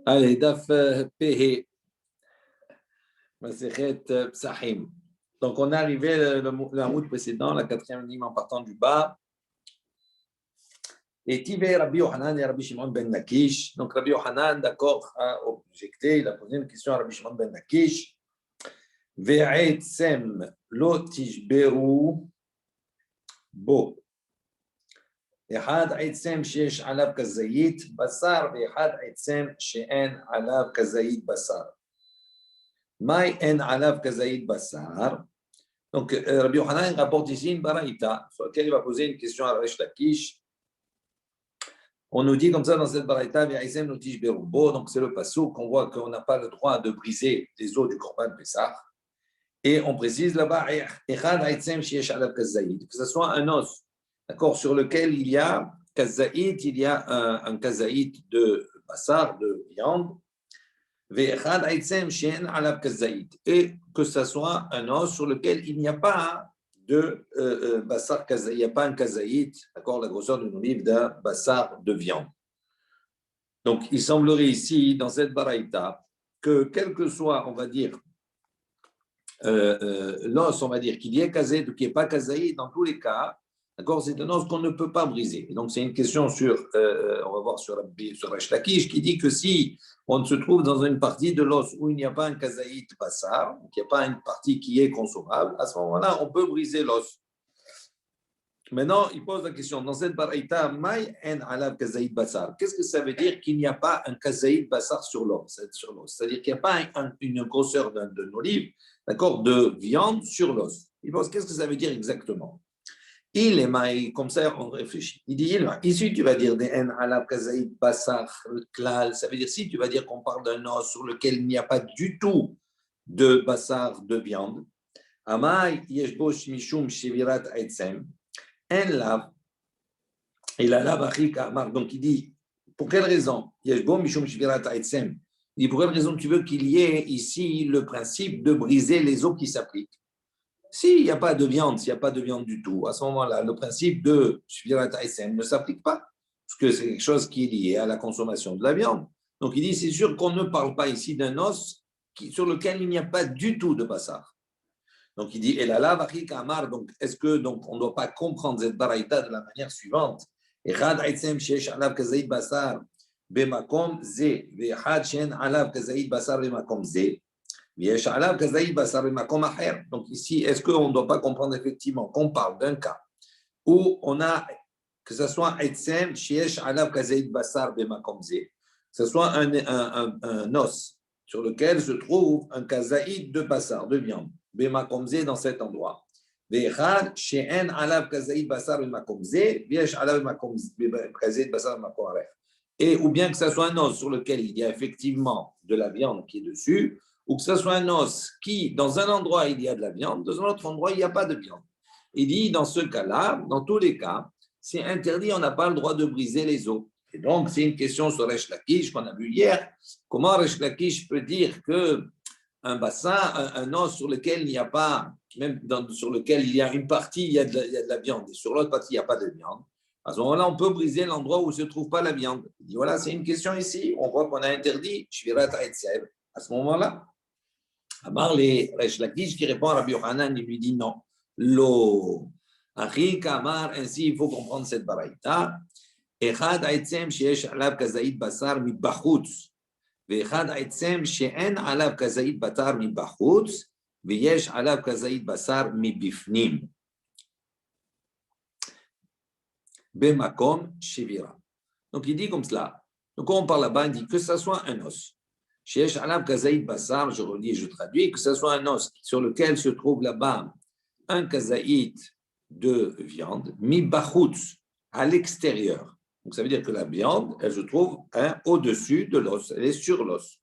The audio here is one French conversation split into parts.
Allez, Daf Pehe, Masechet Psachim. Donc, on est arrivé le Hamoud précédent, la quatrième ligne en partant du bas. Et Tivé, Rabbi Yohanan et Rabbi Shimon ben Lakish. Donc, Rabbi Yohanan, d'accord, a objecté, il a posé une question à Rabbi Shimon ben Lakish. Ve'et sem lo tishberu bo. אחד עצם שיש עליו כזית בשר ואחד עצם שאין עליו כזית בשר. מהי אין עליו כזית בשר? Donc, Rabbi Yohanan rapporte ici une baraïta sur laquelle il va poser une question à Resh Lakish. On nous dit comme ça dans cette baraïta, donc c'est le passage qu'on voit qu'on n'a pas le droit de briser les os du Korban Pessah. Et on précise là-bas, que ce soit un os, d'accord, sur lequel il y a kazaït, il y a un kazaït de bassar, de viande, et que ce soit un os sur lequel il n'y a pas de bassar kazaït, il n'y a pas un kazaït, d'accord, la grosseur d'une olive d'un bassar de viande. Donc, il semblerait ici, dans cette baraïta, que quel que soit, on va dire, l'os, on va dire, qu'il y ait kazaït ou qu'il n'y ait pas kazaït, dans tous les cas, d'accord, c'est un os qu'on ne peut pas briser. Et donc, c'est une question sur, on va voir sur Resh Lakish, qui dit que si on se trouve dans une partie de l'os où il n'y a pas un kazaït bassar, qu'il n'y a pas une partie qui est consommable, à ce moment-là, on peut briser l'os. Maintenant, il pose la question, dans cette baraïta, Maï en alav kazaït bassar, qu'est-ce que ça veut dire qu'il n'y a pas un kazaït bassar sur l'os? C'est-à-dire qu'il n'y a pas une grosseur d'une olive, d'accord, de viande sur l'os. Il pose, qu'est-ce que ça veut dire exactement? Il est maï, comme ça on réfléchit. Il dit, ici tu vas dire des en alav kazaït bassar klal, ça veut dire si tu vas dire qu'on parle d'un os sur lequel il n'y a pas du tout de bassar de viande, amay yeshbosh mishum shivirat aitzem, en lav, et la lav achik amar, donc il dit, pour quelle raison? Yeshbosh mishum shivirat aitzem, il dit, pour quelle raison tu veux qu'il y ait ici le principe de briser les os qui s'appliquent? S'il n'y a pas de viande, s'il n'y a pas de viande du tout, à ce moment-là, le principe de Shvirat Haïsem ne s'applique pas, parce que c'est quelque chose qui est lié à la consommation de la viande. Donc il dit, c'est sûr qu'on ne parle pas ici d'un os sur lequel il n'y a pas du tout de bassar. Donc il dit, et la lave amar, donc est-ce que donc on ne doit pas comprendre cette baraïta de la manière suivante? Echad Haïsem shesh alav kazaït bassar bemakom ze, ve'echad shen alav kazaït bassar bemakom ze. Donc ici, est-ce qu'on ne doit pas comprendre effectivement qu'on parle d'un cas où on a, que ce soit Etzem, Shiesh, Alav, Kazaïd, Bassar, Bemakomze, que ce soit un os sur lequel se trouve un Kazaïd de Bassar, de viande, Bemakomze dans cet endroit. Vechad, Sheen, Alav, Kazaïd, Bassar, Bemakomze, Viesh, Alav, Kazaïd, Bassar, Bemakomze. Et ou bien que ce soit un os sur lequel il y a effectivement de la viande qui est dessus, ou que ce soit un os qui, dans un endroit, il y a de la viande, dans un autre endroit, il n'y a pas de viande. Il dit, dans ce cas-là, dans tous les cas, c'est interdit, on n'a pas le droit de briser les os. Et donc, c'est une question sur Resh Lakish qu'on a vu hier. Comment Resh Lakish peut dire qu'un bassin, un os sur lequel il n'y a pas, même sur lequel il y a une partie, il y a de la viande, et sur l'autre partie, il n'y a pas de viande. À ce moment-là, on peut briser l'endroit où ne se trouve pas la viande. Il dit, voilà, c'est une question ici. On voit qu'on a interdit Shvirat Haïtsev. À ce moment-là, Amar les Resh Lakish qui répond à Rabbi Yohanan, il lui dit non. Lo. Achik Amar, ainsi il faut comprendre cette baraïta. Echad Aitzem sheyesh alav kazaït basar mi bachutz. Ve'echad Aitzem she'en alav kazaït batar mi bachutz. Ve'yesh alav kazaït basar mi bifnim. Bemakom shevira. Donc il dit comme cela. Donc quand on parle là-bas, il dit que ça soit un os. Sheyesh alav kazaït basar, je relis, je traduis, que ce soit un os sur lequel se trouve là-bas un kazaït de viande, mi bachutz, à l'extérieur. Donc ça veut dire que la viande, elle se trouve au-dessus de l'os, elle est sur l'os.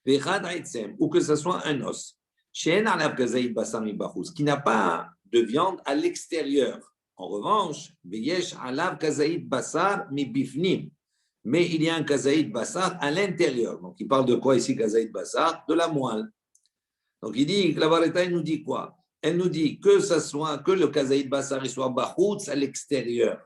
Vechad aitzem, ou que ce soit un os, sheyen alav kazaït basar mi bachutz, qui n'a pas de viande à l'extérieur. En revanche, veyesh alav kazaït basar mi bifnim. Mais il y a un kazaït bassar à l'intérieur. Donc, il parle de quoi ici, kazaït bassar? De la moelle. Donc, il dit que la Baraïta, elle nous dit quoi? Elle nous dit que le kazaït bassar, il soit bachoutz à l'extérieur.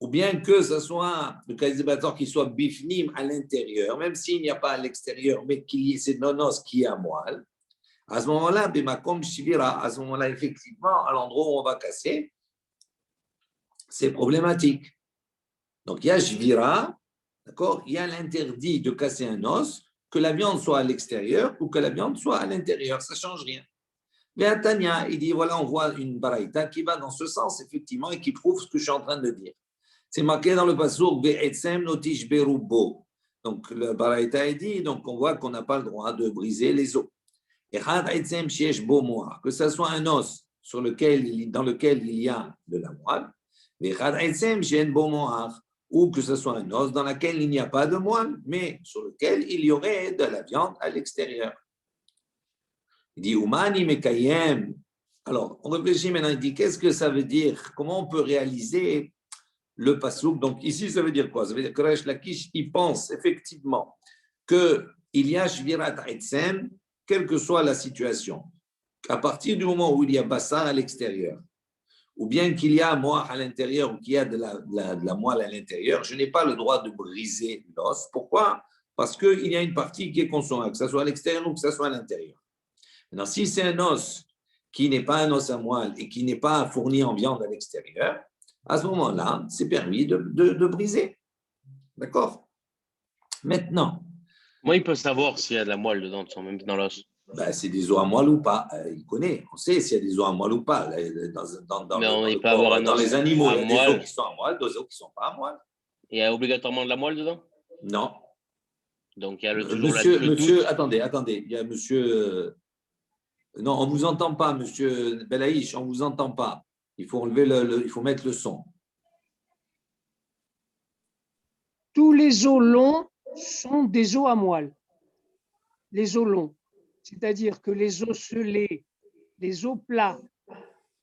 ou bien que ce soit le kalisabator qui soit bifnim à l'intérieur, même s'il n'y a pas à l'extérieur, mais qu'il y ait ces nonos qui est à moelle, à ce moment-là, bimakom shivira, à ce moment-là, effectivement, à l'endroit où on va casser, c'est problématique. Donc, il y a shvira, d'accord, il y a l'interdit de casser un os, que la viande soit à l'extérieur ou que la viande soit à l'intérieur, ça ne change rien. Mais Tania, il dit, voilà, on voit une baraïta qui va dans ce sens, effectivement, et qui prouve ce que je suis en train de dire. C'est marqué dans le passouk, Be'etzem notish berubo. Donc, le baraïta est dit, donc on voit qu'on n'a pas le droit de briser les os. Et que ce soit un os dans lequel il y a de la moelle, ou que ce soit un os dans lequel il n'y a pas de moelle, mais sur lequel il y aurait de la viande à l'extérieur. Il dit, Umani mekayem. Alors, on réfléchit maintenant, il dit, qu'est-ce que ça veut dire? Comment on peut réaliser le pasouk? Donc, ici, ça veut dire quoi? Ça veut dire que Resh Lakish, il pense effectivement qu'il y a shvirat etzem, quelle que soit la situation. À partir du moment où il y a bassar à l'extérieur, ou bien qu'il y a moelle à l'intérieur, ou qu'il y a de la moelle à l'intérieur, je n'ai pas le droit de briser l'os. Pourquoi? Parce qu'il y a une partie qui est consommable, que ce soit à l'extérieur ou que ce soit à l'intérieur. Maintenant, si c'est un os qui n'est pas un os à moelle et qui n'est pas fourni en viande à l'extérieur, à ce moment-là, c'est permis de briser. D'accord? Maintenant. Moi, il peut savoir s'il y a de la moelle dedans, même dans l'os. Ben, c'est des os à moelle ou pas. Il connaît, on sait s'il y a des os à moelle ou pas. Dans les animaux, il y a des os qui sont à moelle, des os qui ne sont pas à moelle. Il y a obligatoirement de la moelle dedans? Non. Donc, il y a monsieur, attendez, il y a monsieur. Non, on ne vous entend pas, monsieur Belaïch, on ne vous entend pas. Il faut enlever il faut mettre le son. Tous les os longs sont des os à moelle. Les os longs. C'est-à-dire que les os ocellés, les os plats,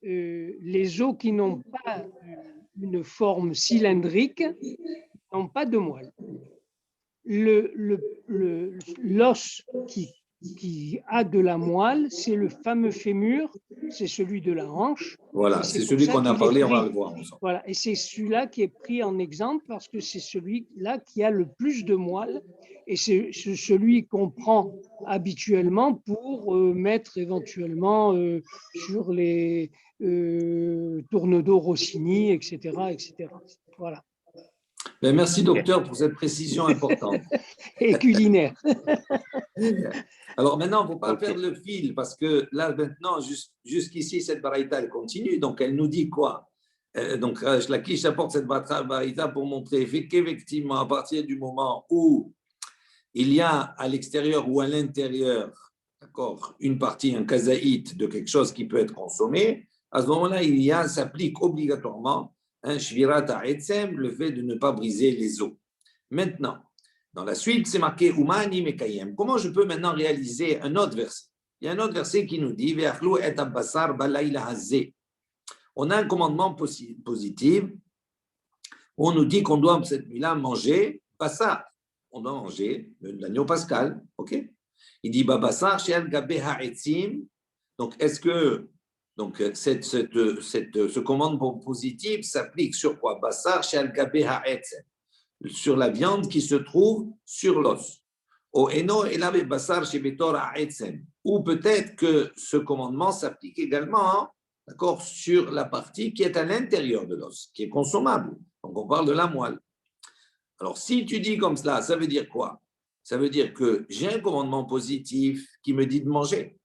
les os qui n'ont pas une forme cylindrique n'ont pas de moelle. L'os qui a de la moelle, c'est le fameux fémur, c'est celui de la hanche. Voilà, c'est celui qu'on a parlé, on va le voir ensemble. Voilà, et c'est celui-là qui est pris en exemple parce que c'est celui-là qui a le plus de moelle et c'est celui qu'on prend habituellement pour mettre éventuellement sur les tournedos Rossini, etc., etc. Voilà. Ben, merci docteur pour cette précision importante. Et culinaire. Alors maintenant, il ne faut pas perdre le fil parce que là maintenant, jusqu'ici, cette baraïta, elle continue. Donc elle nous dit quoi? Donc Lakish apporte cette baraïta pour montrer qu'effectivement, à partir du moment où il y a à l'extérieur ou à l'intérieur, d'accord, une partie, un kazaït de quelque chose qui peut être consommé, à ce moment-là, s'applique obligatoirement un shvirat ha'etzem, le fait de ne pas briser les os. Maintenant, dans la suite, c'est marqué Umani mekayem. Comment je peux maintenant réaliser un autre verset? Il y a un autre verset qui nous dit Ve'achlu et abbasar balayla hazeh. On a un commandement positif. On nous dit qu'on doit cette nuit-là manger bassar. On doit manger l'agneau pascal. Ok? Il dit bassar she'al gabe ha'etzim. Donc, est-ce que ce commandement positif s'applique sur quoi? Bassar she'al gabe ha'etzem. Sur la viande qui se trouve sur l'os. Ou peut-être que ce commandement s'applique également, d'accord, sur la partie qui est à l'intérieur de l'os, qui est consommable. Donc on parle de la moelle. Alors si tu dis comme cela, ça veut dire quoi? Ça veut dire que j'ai un commandement positif qui me dit de manger.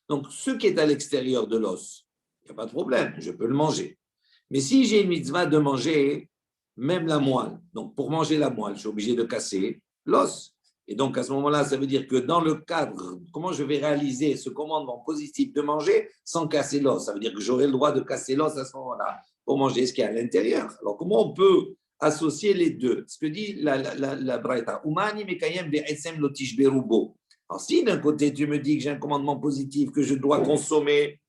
Donc ce qui est à l'extérieur de l'os, il n'y a pas de problème, je peux le manger. Mais si j'ai une mitzvah de manger même la moelle. Donc, pour manger la moelle, je suis obligé de casser l'os. Et donc, à ce moment-là, ça veut dire que dans le cadre, comment je vais réaliser ce commandement positif de manger sans casser l'os? Ça veut dire que j'aurai le droit de casser l'os à ce moment-là pour manger ce qui est à l'intérieur. Alors, comment on peut associer les deux? Ce que dit la Braïta. Umani mekayem be'etzem lotish berubo. Alors, si d'un côté, tu me dis que j'ai un commandement positif, que je dois consommer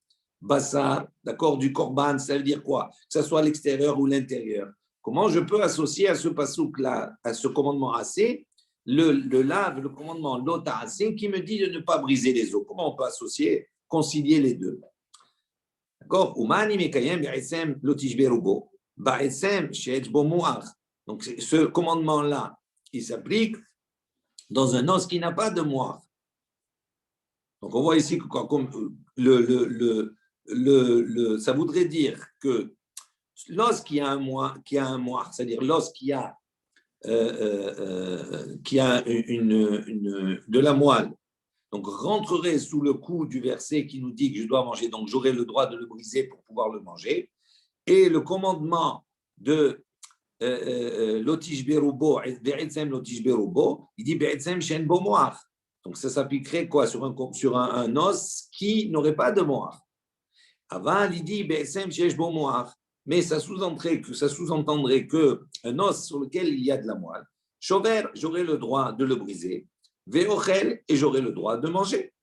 bassar, d'accord, du korban, ça veut dire quoi? Que ce soit à l'extérieur ou l'intérieur. Comment je peux associer à ce pasouk-là, à ce commandement assez, le commandement l'ota assez qui me dit de ne pas briser les os? Comment on peut concilier les deux? D'accord? Umani mekayem be'etzem lotish berubo. Ba'etzem she'etz bo moar. Donc, ce commandement-là, il s'applique dans un os qui n'a pas de moire. Donc, on voit ici que comme ça voudrait dire que l'os qui a un moire, c'est-à-dire l'os qui a de la moelle, donc rentrerait sous le coup du verset qui nous dit que je dois manger, donc j'aurai le droit de le briser pour pouvoir le manger. Et le commandement de Lotish Berubo, il dit Be'etzem Shen Bo Moar. Donc ça s'appliquerait quoi sur un os qui n'aurait pas de moire. Avant, il dit Be'etzem Shesh Bo Moar. Mais ça sous-entendrait qu'un os sur lequel il y a de la moelle, Shover, j'aurai le droit de le briser, Ve'ochel, et j'aurai le droit de manger.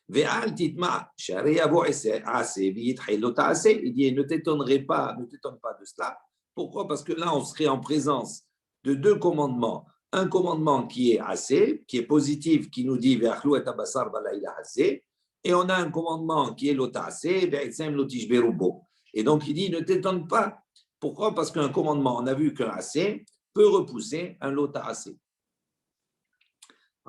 Ve'al titma, Share Yavo Ase, V'yitchelo Ta'ase. Il dit ne t'étonne pas de cela. Pourquoi? Parce que là, on serait en présence de deux commandements. Un commandement qui est assez, qui est positif, qui nous dit Ve'achlu et abasar balayla assez, et on a un commandement qui est l'otase, Ve'etzem lotish berubo. Et donc, il dit, ne t'étonne pas. Pourquoi? Parce qu'un commandement, on a vu qu'un assez peut repousser un lota assez.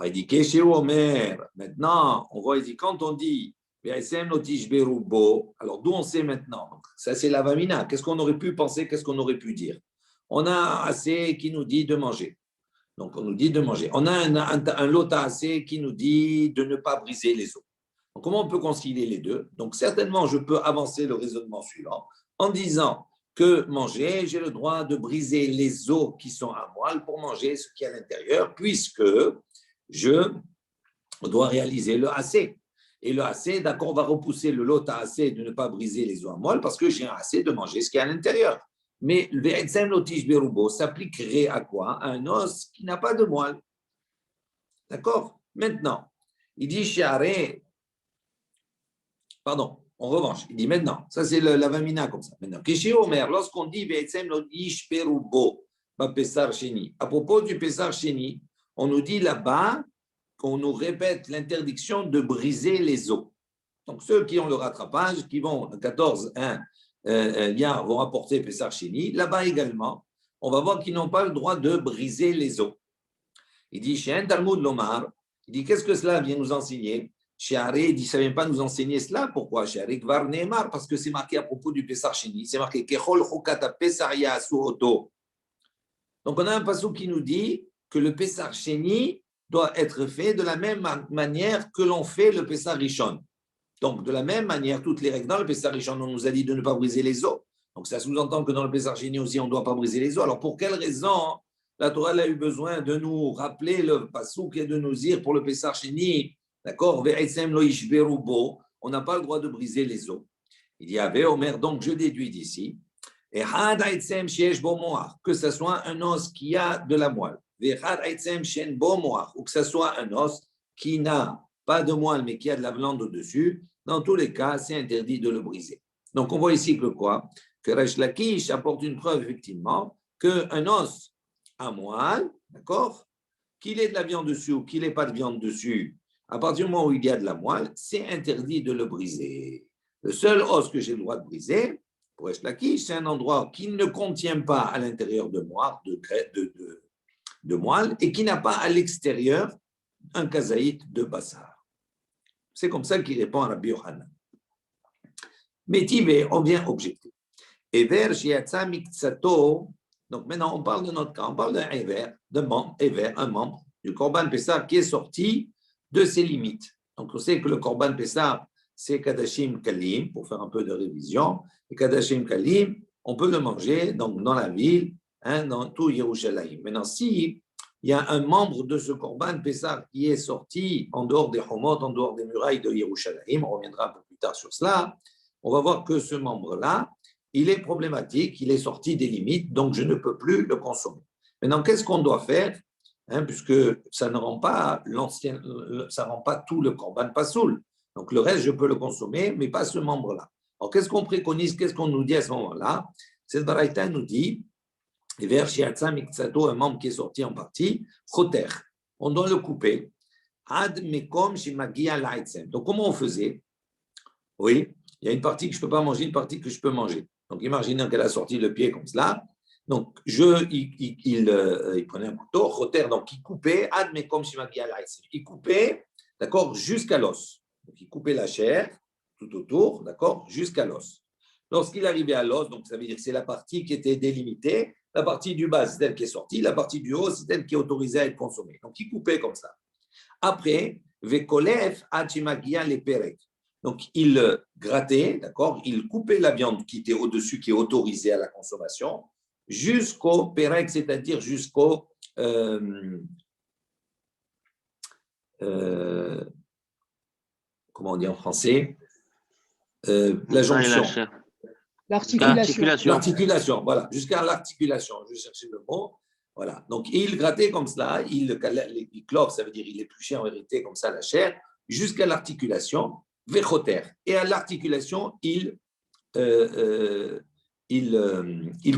Il dit, Keshe Omer. Maintenant, on voit, il dit, quand on dit, Ve'esem lotish berubo, alors d'où on sait maintenant? Donc, ça, c'est la vamina. Qu'est-ce qu'on aurait pu penser? Qu'est-ce qu'on aurait pu dire? On a un assez qui nous dit de manger. Donc, on nous dit de manger. On a un lota assez qui nous dit de ne pas briser les os. Donc, comment on peut concilier les deux? Donc, certainement, je peux avancer le raisonnement suivant en disant que manger, j'ai le droit de briser les os qui sont à moelle pour manger ce qui est à l'intérieur, puisque je dois réaliser le AC. Et le AC, d'accord, va repousser le lot à AC de ne pas briser les os à moelle parce que j'ai un AC de manger ce qui est à l'intérieur. Mais le Ve'etzem lotish berubo s'appliquerait à quoi? À un os qui n'a pas de moelle. D'accord? Maintenant, il dit Share. Pardon, en revanche, il dit maintenant, ça c'est la vamina comme ça. Maintenant, Keshe Omer, lorsqu'on dit Ve'etzem lotish berubo, Pesar Sheni, à propos du Pesar Sheni, on nous dit là-bas qu'on nous répète l'interdiction de briser les os. Donc, ceux qui ont le rattrapage, qui vont 14-1 Yar vont apporter Pesar Sheni, là-bas également, on va voir qu'ils n'ont pas le droit de briser les os. Il dit, chez un Talmud Lomar, il dit, qu'est-ce que cela vient nous enseigner? Chez Haré, il dit, ça ne vient pas nous enseigner cela. Pourquoi? Chez Haré, Kvar Neemar, parce que c'est marqué à propos du Pesar Sheni, c'est marqué Kechol Chokata Pesar Yasu Oto. Donc, on a un passage qui nous dit que le Pesar Sheni doit être fait de la même manière que l'on fait le Pesar Rishon. Donc, de la même manière, toutes les règles dans le Pesar Rishon, on nous a dit de ne pas briser les os. Donc, ça sous-entend que dans le Pesar Sheni aussi, on ne doit pas briser les os. Alors, pour quelle raison la Torah a eu besoin de nous rappeler le passouk et de nous dire pour le Pesar Sheni, d'accord, Ve'etzem lo ishberubo, on n'a pas le droit de briser les os. Il dit, Ave Omer, donc je déduis d'ici, et had etzem sheesh bo moar, que ce soit un os qui a de la moelle, ve'had etzem shen bo moar, ou que ce soit un os qui n'a pas de moelle mais qui a de la viande au-dessus, dans tous les cas, c'est interdit de le briser. Donc on voit ici que quoi? Que Resh Lakish apporte une preuve effectivement qu'un os à moelle, d'accord, qu'il ait de la viande dessus ou qu'il n'ait pas de viande dessus, à partir du moment où il y a de la moelle, c'est interdit de le briser. Le seul os que j'ai le droit de briser, pour Resh Lakish, c'est un endroit qui ne contient pas à l'intérieur de moelle, de moelle et qui n'a pas à l'extérieur un kazaït de bassar. C'est comme ça qu'il répond à Rabbi Yochanan. Mais Tibé, on vient objecter. Ever shiatsa miktsato. Donc maintenant, on parle de notre cas. On parle d'un Ever, un membre du Korban Pessah qui est sorti de ses limites. Donc on sait que le Korban Pessah, c'est Kadashim Kalim, pour faire un peu de révision. Et Kadashim Kalim, on peut le manger donc, dans la ville, dans tout Yerushalayim. Maintenant, si il y a un membre de ce Korban Pessah qui est sorti en dehors des Homot, en dehors des murailles de Yerushalayim, on reviendra un peu plus tard sur cela, on va voir que ce membre-là, il est problématique, il est sorti des limites, donc je ne peux plus le consommer. Maintenant, qu'est-ce qu'on doit faire? Puisque ça ne rend pas ça rend pas tout le Korban Pasoul. Donc le reste, je peux le consommer, mais pas ce membre-là. Alors qu'est-ce qu'on préconise, qu'est-ce qu'on nous dit à ce moment-là? Cette baraïta nous dit, vers Shiatsa Miktsato, un membre qui est sorti en partie, Choter, on doit le couper. Ad Mekom Shimagia Laitzem. Donc comment on faisait? Oui, il y a une partie que je ne peux pas manger, une partie que je peux manger. Donc, imaginons qu'elle a sorti le pied comme cela. Donc, il prenait un couteau, roter, donc il coupait, il coupait, d'accord, jusqu'à l'os. Donc, il coupait la chair tout autour, d'accord, jusqu'à l'os. Lorsqu'il arrivait à l'os, donc ça veut dire que c'est la partie qui était délimitée, la partie du bas, c'est elle qui est sortie, la partie du haut, c'est elle qui est autorisée à être consommée. Donc, il coupait comme ça. Après, Vekolef Hachimagia les perek. Donc, il grattait, d'accord, il coupait la viande qui était au-dessus, qui est autorisée à la consommation, jusqu'au perek, c'est-à-dire jusqu'au comment on dit en français, la jonction. L'articulation. L'articulation, voilà, jusqu'à l'articulation. Je cherchais le mot. Voilà. Donc, il grattait comme cela, il clove, ça veut dire il épluchait en vérité comme ça la chair, jusqu'à l'articulation, vechoter. Et à l'articulation, il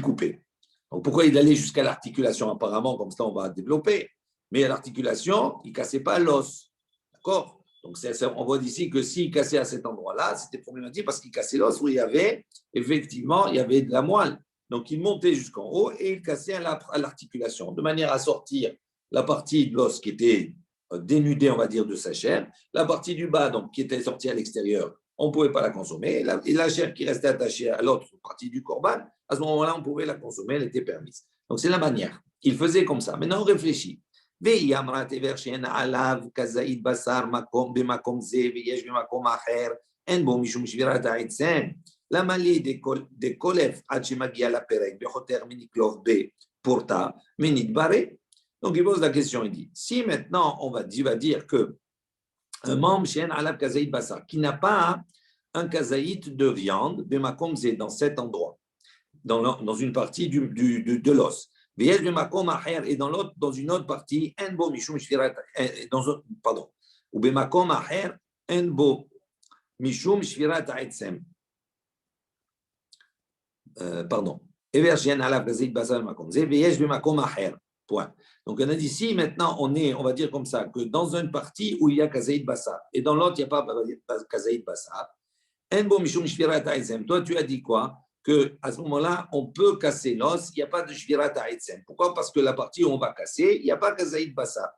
coupait. Donc, pourquoi il allait jusqu'à l'articulation? Apparemment, comme ça, on va développer. Mais à l'articulation, il ne cassait pas l'os. D'accord? Donc, on voit d'ici que s'il cassait à cet endroit-là, c'était problématique parce qu'il cassait l'os où il y avait, effectivement, il y avait de la moelle. Donc, il montait jusqu'en haut et il cassait à l'articulation, de manière à sortir la partie de l'os qui était dénudée, on va dire, de sa chair, la partie du bas, donc, qui était sortie à l'extérieur, on ne pouvait pas la consommer, et la chair qui restait attachée à l'autre partie du corban, à ce moment-là, on pouvait la consommer, elle était permise. Donc, c'est la manière. Il faisait comme ça. Maintenant, on réfléchit. והיא אמרה תבר שאין עליו כזית בשר במקום זה ויש במקום אחר, אין בו משום שבירת העצם. למה לי דקולף עד שמגיע לפרק בחותר מנקלוף בפורטה מנתברא? Donc il pose la question, il dit, si maintenant on va dire que un membre שאין עליו כזית בשר, qui n'a pas un kazaït de viande, bemakom zé, dans cet endroit, dans une partie de l'os, et dans une autre partie, pardon, ou bemakom acher, enbo mishum shvirat ha'etzem. Pardon. Point. Donc on a dit si maintenant on va dire comme ça, que dans une partie où il y a kazaït basar et dans l'autre il n'y a pas kazaït basar, enbo mishum shvirat ha'etzem. Toi tu as dit quoi? Qu'à ce moment-là, on peut casser l'os, il n'y a pas de shvirat ha'etzem. Pourquoi? Parce que la partie où on va casser, il n'y a pas kazaït basar.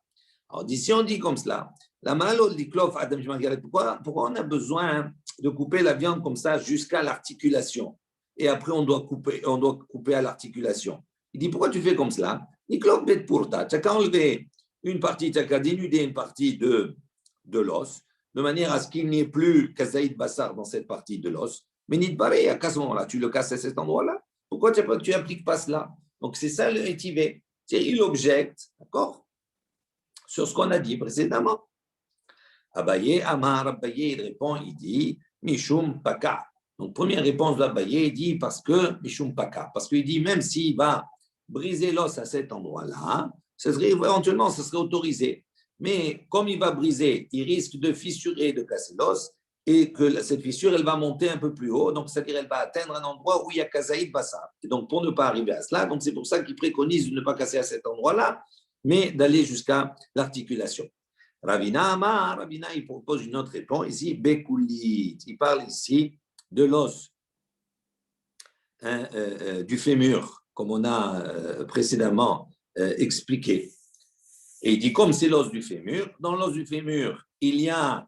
Alors, si on dit comme cela, la malol dit klof adam shmagaret, pourquoi on a besoin de couper la viande comme ça jusqu'à l'articulation? Et après, on doit couper à l'articulation. Il dit, pourquoi tu fais comme cela? Il dit, klof bet purta, tu as qu'à enlever une partie, tu as qu'à dénuder une partie de l'os, de manière à ce qu'il n'y ait plus kazaït basar dans cette partie de l'os. Mais Nidbaré, à ce moment-là, tu le casses à cet endroit-là. Pourquoi tu n'appliques pas cela? Donc, c'est ça le étivé. Il objecte, d'accord, sur ce qu'on a dit précédemment. Abaye, Amar, Abaye, il répond, il dit, Mishum Paka. Donc, première réponse d'Abaye, il dit, parce que, Mishum Paka. Parce qu'il dit, même s'il va briser l'os à cet endroit-là, éventuellement, ce serait autorisé. Mais comme il va briser, il risque de fissurer, de casser l'os, et que cette fissure, elle va monter un peu plus haut, donc c'est-à-dire elle va atteindre un endroit où il y a kazaïd basar. Et donc, pour ne pas arriver à cela, donc c'est pour ça qu'il préconise de ne pas casser à cet endroit-là, mais d'aller jusqu'à l'articulation. Ravina il propose une autre réponse ici, Bekulit. Il parle ici de l'os, du fémur, comme on a précédemment expliqué. Et il dit, comme c'est l'os du fémur, dans l'os du fémur, il y a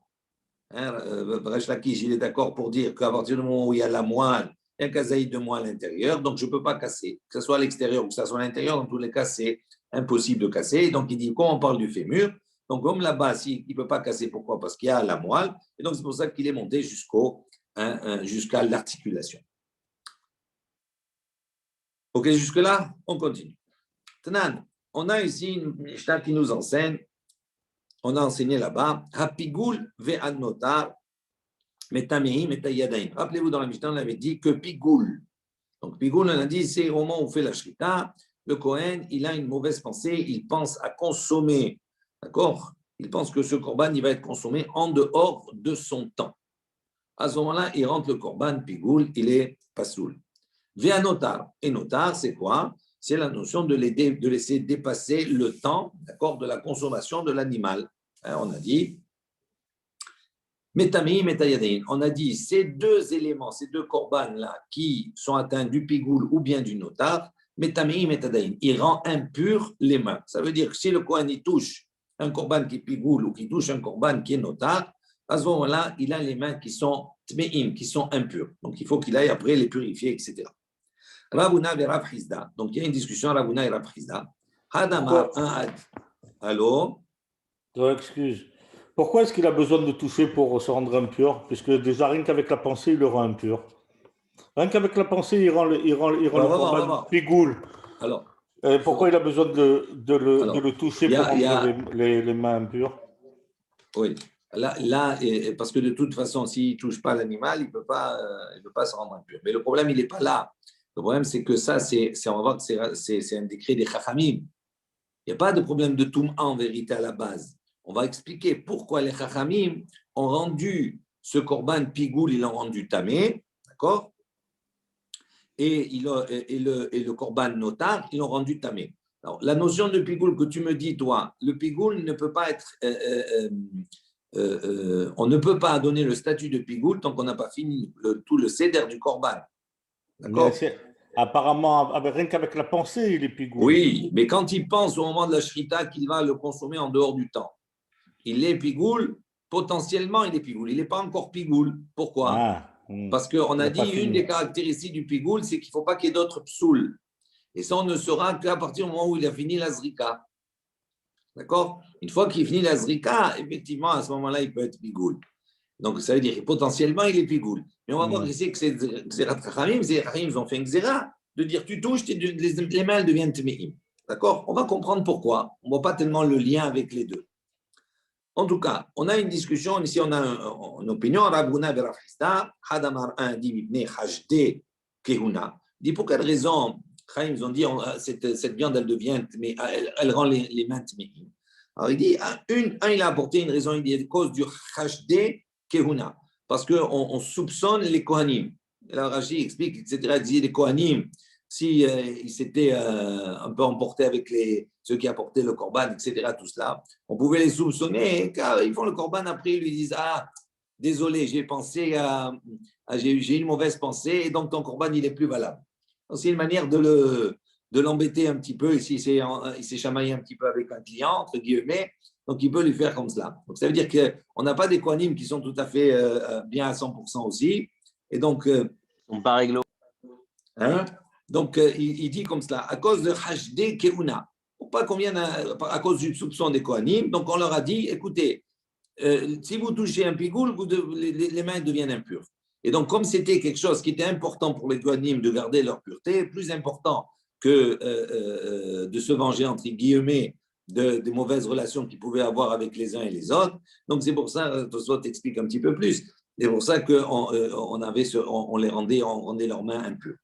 Resh Lakish, il est d'accord pour dire qu'à partir du moment où il y a la moelle, il y a un kazaïd de moelle à l'intérieur, donc je ne peux pas casser. Que ce soit à l'extérieur ou que ce soit à l'intérieur, dans tous les cas, c'est impossible de casser. Donc il dit, quand on parle du fémur, donc comme là-bas, il ne peut pas casser, pourquoi? Parce qu'il y a la moelle, et donc c'est pour ça qu'il est monté jusqu'à l'articulation. Ok, jusque-là, on continue. Tanan, on a ici une Mishnah qui nous enseigne. On a enseigné là-bas, Hapigoul ve'anotar metamehi metayadain. Rappelez-vous, dans la Mishnah, on avait dit que Pigoul. Donc, Pigoul, on a dit, c'est au moment où on fait la shrita, le Kohen, il a une mauvaise pensée, il pense à consommer, d'accord? Il pense que ce korban, il va être consommé en dehors de son temps. À ce moment-là, il rentre le korban, Pigoul, il est pasoul. Ve'anotar. Et notar, c'est quoi? C'est la notion de laisser dépasser le temps, d'accord, de la consommation de l'animal. On a dit, Metameim et Tayadain. On a dit ces deux éléments, ces deux korban-là qui sont atteints du pigoul ou bien du notar, Metameim et Tayadain. Il rend impur les mains. Ça veut dire que si le Kohen il touche un korban qui est pigoul ou qui touche un korban qui est notar, à ce moment-là, il a les mains qui sont tmeim, qui sont impures. Donc il faut qu'il aille après les purifier, etc. Ravuna et Rav Hizda. Donc il y a une discussion Ravuna et Rav Hizda. Hadamar, allô? Excuse. Pourquoi est-ce qu'il a besoin de toucher pour se rendre impur? Puisque déjà, rien qu'avec la pensée, il le rend impur. Rien qu'avec la pensée, il rend le korban pigoul. Alors, pourquoi il a besoin de le toucher pour rendre les mains impures? Oui. Là, parce que de toute façon, s'il ne touche pas l'animal, il ne peut pas se rendre impur. Mais le problème, il n'est pas là. Le problème, c'est que ça, on va voir que c'est un décret des Chachamim. Il n'y a pas de problème de Toum'a en vérité à la base. On va expliquer pourquoi les Chachamim ont rendu ce korban pigoul, ils l'ont rendu tamé, d'accord? Et le korban notar, ils l'ont rendu tamé. Alors, la notion de pigoul que tu me dis, toi, le pigoul ne peut pas être. On ne peut pas donner le statut de pigoul tant qu'on n'a pas fini tout le seder du korban. D'accord? Apparemment, rien qu'avec la pensée, il est pigoul. Oui, mais quand il pense au moment de la shrita qu'il va le consommer en dehors du temps, il est pigoul, potentiellement il est pigoul. Il n'est pas encore pigoul. Pourquoi? Parce qu'on a dit une des caractéristiques du pigoul, c'est qu'il ne faut pas qu'il y ait d'autres psouls. Et ça, on ne saura qu'à partir du moment où il a fini la zrika. D'accord? Une fois qu'il finit la zrika, effectivement, à ce moment-là, il peut être pigoul. Donc, ça veut dire que potentiellement, il est pigoul. Mais on va voir ici que c'est Xerat Chachamim. Les Chachamim ont fait un Xera de dire tu touches, les mains deviennent Tmeim. D'accord? On va comprendre pourquoi. On ne voit pas tellement le lien avec les deux. En tout cas, on a une discussion. Ici, on a une opinion. Rabuna et Rav Hizda, Hadamar 1 dit Mipne Hajde Kehuna. Dit pour quelle raison ils ont dit cette viande, elle devient, mais elle rend les mains Tmeim. Alors, il dit il a apporté une raison, il dit à cause du Hajde Kehuna, parce qu'on soupçonne les Kohanim. Là, Rashi explique, etc. Il dit les Kohanim, si ils s'étaient un peu emportés avec ceux qui apportaient le korban, etc., tout cela, on pouvait les soupçonner, car ils font le korban après, ils lui disent désolé, j'ai pensé j'ai une mauvaise pensée, et donc ton korban, il est plus valable. Donc, c'est une manière de l'embêter un petit peu. Ici, il s'est chamaillé un petit peu avec un client, entre guillemets, donc il peut lui faire comme cela. Donc, ça veut dire qu'on n'a pas des kohanim qui sont tout à fait bien à 100% aussi, et donc… Ils sont pas réglo. Donc, il dit comme cela, à cause de Hajde Keuna, pas qu'on vienne à cause du soupçon des Kohanim, donc on leur a dit, écoutez, si vous touchez un pigoul, les mains deviennent impures. Et donc, comme c'était quelque chose qui était important pour les Kohanim de garder leur pureté, plus important que de se venger, entre guillemets, des mauvaises relations qu'ils pouvaient avoir avec les uns et les autres. Donc, c'est pour ça, Tosfot t'explique un petit peu plus, c'est pour ça qu'on on les rendait leurs mains impures.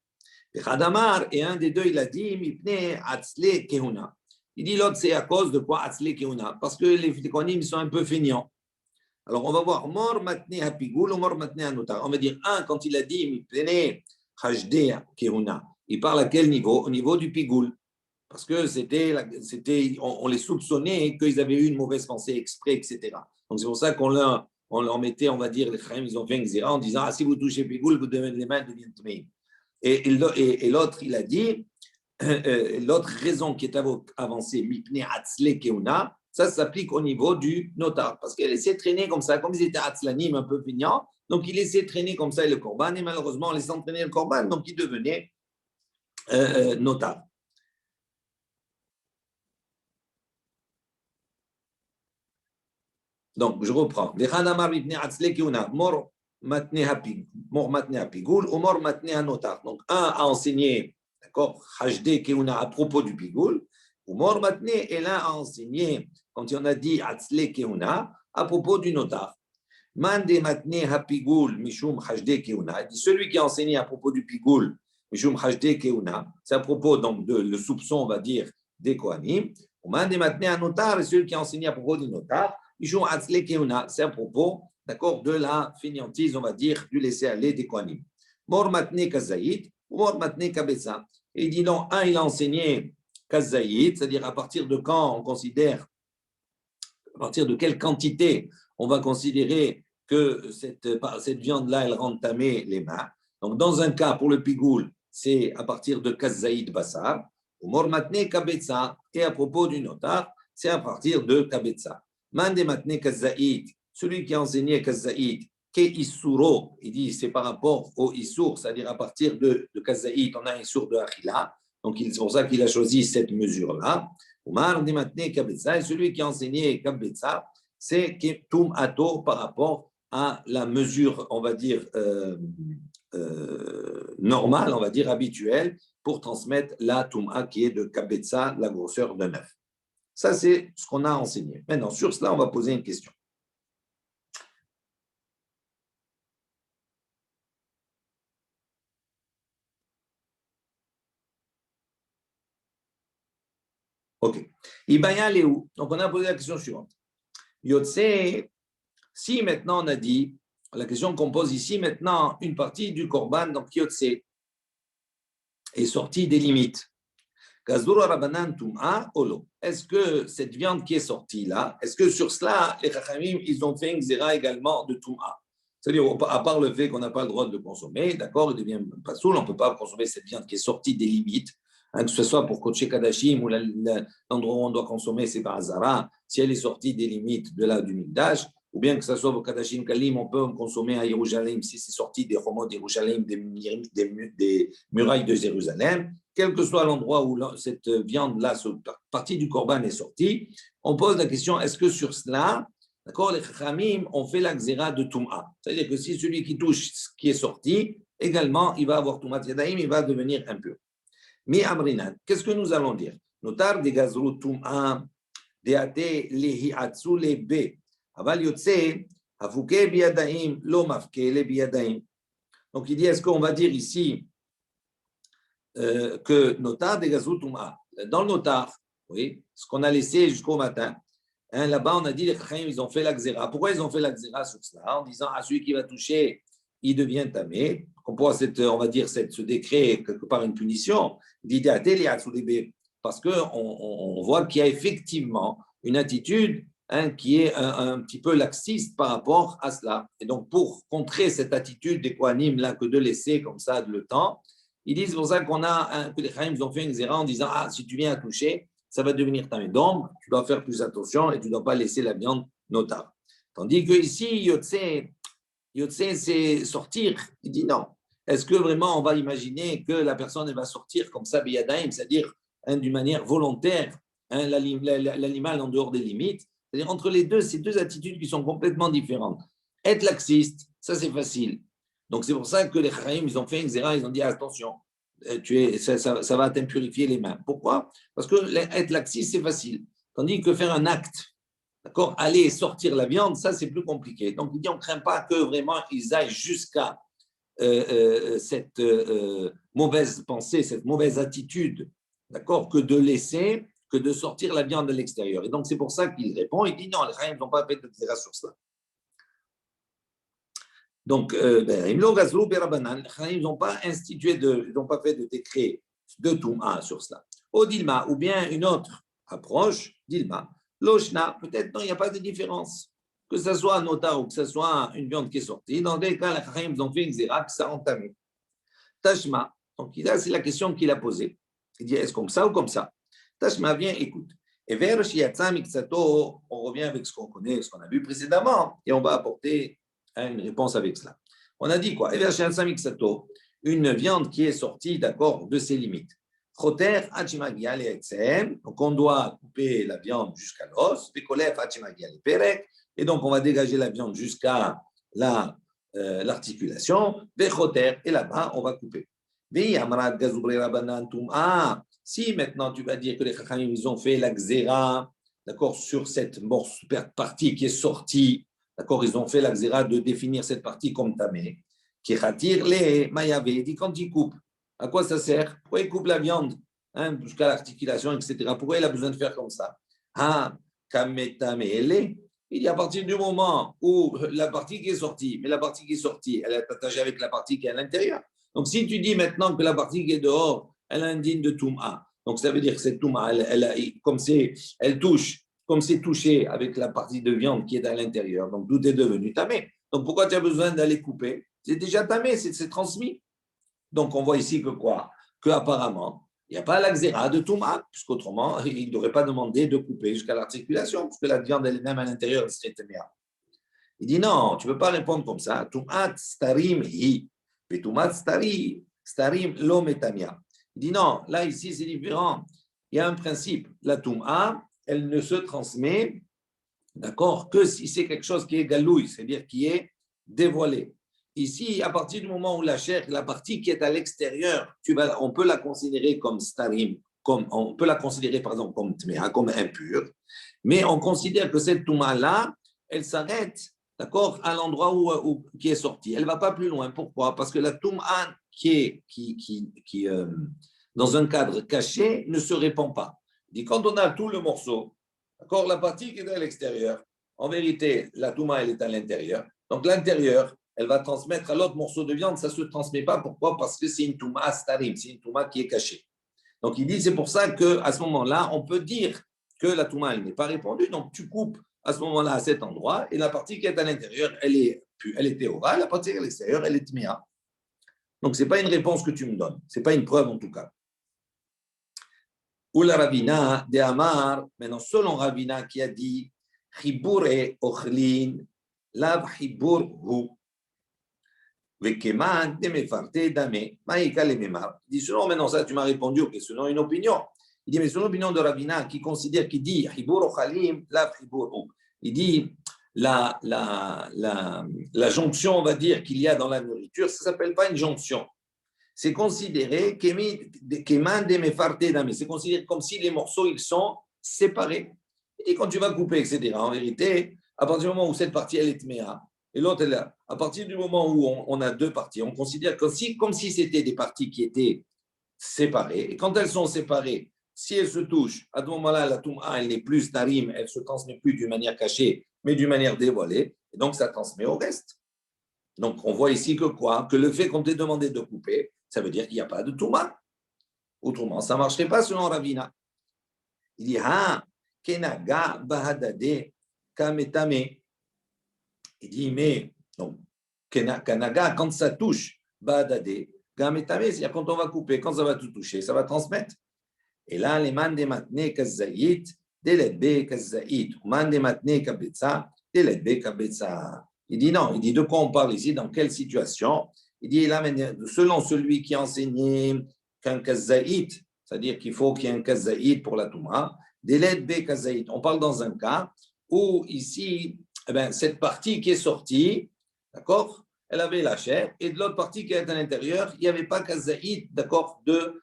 Hadamar, et un des deux, il a dit, Mipne Atzle Kehuna. Il dit l'autre, c'est à cause de quoi Atzle Kehuna? Parce que les Kohanim sont un peu feignants. Alors, on va voir, Mor Matne Hapigoul ou Mor Matne Anotar. On va dire, quand il a dit Mipne Hajde Kehuna, il parle à quel niveau? Au niveau du Pigoul. Parce que on les soupçonnait qu'ils avaient eu une mauvaise pensée exprès, etc. Donc, c'est pour ça qu'on leur mettait, on va dire, les Chachamim, ils ont fait un Xéra en disant, si vous touchez Pigoul, vous devenez les mains deviennent Tmeim. Et l'autre, il a dit, l'autre raison qui est avancée, Mipne Atzle Keuna, ça s'applique au niveau du notar. Parce qu'il laissait traîner comme ça, comme ils étaient Atzlanim, un peu feignants, donc il laissait traîner comme ça le korban, et malheureusement, en laissant traîner le korban, donc il devenait notar. Donc, je reprends. Mor matne hapigoul ou mor matne hanotar. Donc, un a enseigné, d'accord, hajde keuna à propos du pigoul, ou mor matne, et l'un a enseigné, quand on a dit atzle keuna, à propos du notar. Mande matne hapigoul mishum hajde keuna. Celui qui a enseigné à propos du pigoul, mishum hajde keuna, c'est à propos donc de le soupçon, on va dire, des kohanim. Ou mande matne hanotar, et celui qui a enseigné à propos du notar, c'est à propos, d'accord, de la fainéantise, on va dire, du laisser-aller des Kohanim. Mor matne kazaïd, ou mor matne kabetza. Et il dit non, il a enseigné kazaïd, c'est-à-dire à partir de quand on considère, à partir de quelle quantité on va considérer que cette viande-là, elle rend tamé les mains. Donc, dans un cas, pour le pigoul, c'est à partir de kazaïd bassar, ou mormatne kabetza, et à propos du notar, c'est à partir de kabetza. Mande matne kazaïd, celui qui a enseigné kazaïd, ke isuro, il dit c'est par rapport au isur, c'est-à-dire à partir de kazaïd, on a un isur de achila, donc c'est pour ça qu'il a choisi cette mesure-là. Et celui qui a enseigné kabetza, c'est tum ato par rapport à la mesure, on va dire, normale, on va dire habituelle, pour transmettre la Touma qui est de Kabetza, la grosseur de 9. Ça, c'est ce qu'on a enseigné. Maintenant, sur cela, on va poser une question. OK. Ibaya Léou. Donc, on a posé la question suivante. Yotse, si maintenant on a dit, la question qu'on pose ici, maintenant, une partie du Korban, donc Yotse, est sortie des limites. Est-ce que cette viande qui est sortie là, est-ce que sur cela, les Chachamim, ils ont fait un xéra également de Touma? C'est-à-dire, à part le fait qu'on n'a pas le droit de le consommer, d'accord, il devient pas soul, on ne peut pas consommer cette viande qui est sortie des limites, que ce soit pour Kodesh Kadashim ou l'endroit où on doit consommer, c'est par Hazara, si elle est sortie des limites du Mikdash, ou bien que ce soit pour Kadashim Kalim, on peut consommer à Jérusalem si c'est sorti des Romans de Jérusalem, des murailles de Jérusalem. Quel que soit l'endroit où cette viande-là, cette partie du Korban est sortie, on pose la question, est-ce que sur cela, d'accord, les Chachamim ont fait la xéra de Touma? C'est-à-dire que si celui qui touche ce qui est sorti, également, il va avoir Toumat Yadayim, il va devenir impur. Mi Amrinan, qu'est-ce que nous allons dire? Notar de Gazru Touma, Deate Lehi Atsu Lebe, Aval Yotse, Afuke Biadaim, Lo Mafke Le Biadaim. Donc il dit, est-ce qu'on va dire ici, que notar de Gazutuma, dans le notar, oui, ce qu'on a laissé jusqu'au matin, hein, là-bas on a dit les Chachamim, ils ont fait la xéra. Pourquoi ils ont fait la xéra sur cela? En disant, celui qui va toucher, il devient tamé. On va dire ce décret quelque part une punition. Parce qu'on voit qu'il y a effectivement une attitude qui est un petit peu laxiste par rapport à cela. Et donc pour contrer cette attitude des Kohanim là que de laisser comme ça le temps, ils disent pour ça que les Chachamim ont fait une xéra en disant, si tu viens à toucher, ça va devenir tamé. Donc, tu dois faire plus attention et tu ne dois pas laisser la viande notable. Tandis que ici, Yotse, c'est sortir. Il dit non. Est-ce que vraiment on va imaginer que la personne elle va sortir comme ça, biyadaim, c'est-à-dire d'une manière volontaire, l'animal en dehors des limites? C'est-à-dire entre les deux, c'est deux attitudes qui sont complètement différentes. Être laxiste, ça c'est facile. Donc, c'est pour ça que les Chachamim, ils ont fait une xéra, ils ont dit attention, ça va t'impurifier les mains. Pourquoi? Parce que être laxiste, c'est facile. Tandis que faire un acte, d'accord, aller sortir la viande, ça, c'est plus compliqué. Donc, il dit on ne craint pas que vraiment ils aillent jusqu'à cette mauvaise pensée, cette mauvaise attitude, d'accord, que de sortir la viande de l'extérieur. Et donc, c'est pour ça qu'il répond, il dit non, les Chachamim n'ont pas fait de xéra sur cela. Donc, ils n'ont pas institué ils n'ont pas fait de décret de Touma sur cela. Au Dilma, ou bien une autre approche, Dilma, Loshna, peut-être non, il n'y a pas de différence. Que ce soit un notar ou que ce soit une viande qui est sortie, dans les cas, les Chachamim ont fait une xéra, que ça entamé. Tashma, donc là, c'est la question qu'il a posée. Il dit, est-ce comme ça ou comme ça? Tashma, viens, écoute. Et vers Shiatsa Miksato, on revient avec ce qu'on connaît, ce qu'on a vu précédemment, et on va apporter une réponse avec cela. On a dit quoi? Une viande qui est sortie, d'accord, de ses limites. Donc on doit couper la viande jusqu'à l'os, et donc on va dégager la viande jusqu'à l'articulation, et là-bas on va couper. Si maintenant tu vas dire que les Chachamim ils ont fait la xéra, d'accord, sur cette partie qui est sortie, d'accord, ils ont fait la xéra de définir cette partie comme tamé, qui rattire les mayavé, dit quand ils coupent, à quoi ça sert? Pourquoi ils coupent la viande jusqu'à l'articulation, etc. Pourquoi il a besoin de faire comme ça? Il dit à partir du moment où la partie qui est sortie, mais la partie qui est sortie, elle est attachée avec la partie qui est à l'intérieur. Donc si tu dis maintenant que la partie qui est dehors, elle est indigne de Touma, donc ça veut dire que cette Touma, elle touche, comme c'est touché avec la partie de viande qui est à l'intérieur, donc tout est devenu tamé. Donc, pourquoi tu as besoin d'aller couper? C'est déjà tamé, c'est transmis. Donc, on voit ici que quoi? Qu'apparemment, il n'y a pas la xéra de Touma, puisqu'autrement, il ne devrait pas demander de couper jusqu'à l'articulation, puisque la viande elle-même à l'intérieur, c'est téméa. Il dit non, tu ne peux pas répondre comme ça. Tumat starim hi. Mais tumat starim lo metamia. Il dit non, là, ici, c'est différent. Il y a un principe. La Touma, elle ne se transmet, d'accord, que si c'est quelque chose qui est galouille, c'est-à-dire qui est dévoilé. Ici, à partir du moment où la chair, la partie qui est à l'extérieur, on peut la considérer comme starim, on peut la considérer par exemple comme tméa, comme impure, mais on considère que cette touma-là, elle s'arrête, d'accord, à l'endroit qui est sorti. Elle ne va pas plus loin. Pourquoi? Parce que la touma qui est dans un cadre caché ne se répand pas. Il dit, quand on a tout le morceau, d'accord, la partie qui est à l'extérieur, en vérité, la touma, elle est à l'intérieur. Donc l'intérieur, elle va transmettre à l'autre morceau de viande, ça ne se transmet pas. Pourquoi? Parce que c'est une touma starim, c'est une touma qui est cachée. Donc il dit, c'est pour ça qu'à ce moment-là, on peut dire que la touma, elle n'est pas répandue. Donc tu coupes à ce moment-là à cet endroit, et la partie qui est à l'intérieur, elle est théora, la partie à l'extérieur, elle est tméa. Donc ce n'est pas une réponse que tu me donnes, ce n'est pas une preuve en tout cas. Ou la Ravina de Amar, maintenant selon Ravina qui a dit, Chibur et Ochlin, Lav Chibur Hu. Il dit, selon maintenant ça, tu m'as répondu, ok, selon une opinion. Il dit, mais selon l'opinion de Ravina, qui dit, il dit, la jonction, on va dire, qu'il y a dans la nourriture, ça ne s'appelle pas une jonction. C'est considéré, c'est considéré comme si les morceaux, ils sont séparés. Et quand tu vas couper, etc., en vérité, à partir du moment où cette partie, elle est tméa, et l'autre, elle est là. À partir du moment où on a deux parties, on considère comme si c'était des parties qui étaient séparées. Et quand elles sont séparées, si elles se touchent, à ce moment-là, la touma, elle n'est plus tarim, elle ne se transmet plus d'une manière cachée, mais d'une manière dévoilée. Et donc, ça transmet au reste. Donc, on voit ici que quoi? Que le fait qu'on t'ait demandé de couper, ça veut dire qu'il n'y a pas de touma. Autrement, ça ne marcherait pas selon Ravina. Il dit, kenaga bahadade kametame. Il dit, mais, donc, Kanaga, quand ça touche, Badade, Gametame, c'est-à-dire quand on va couper, quand ça va tout toucher, ça va transmettre. Et là, les man de matne kazaït, deledbe kazaït, man de matne kabetza, deledbe kabetza. Il dit non, il dit de quoi on parle ici, dans quelle situation? Il dit là, selon celui qui a enseigné qu'un kazaït, c'est-à-dire qu'il faut qu'il y ait un kazaït pour la touma, deledbe kazaït. On parle dans un cas où ici, eh bien, cette partie qui est sortie, d'accord, elle avait la chair, et de l'autre partie qui est à l'intérieur, il n'y avait pas kazaït, d'accord, de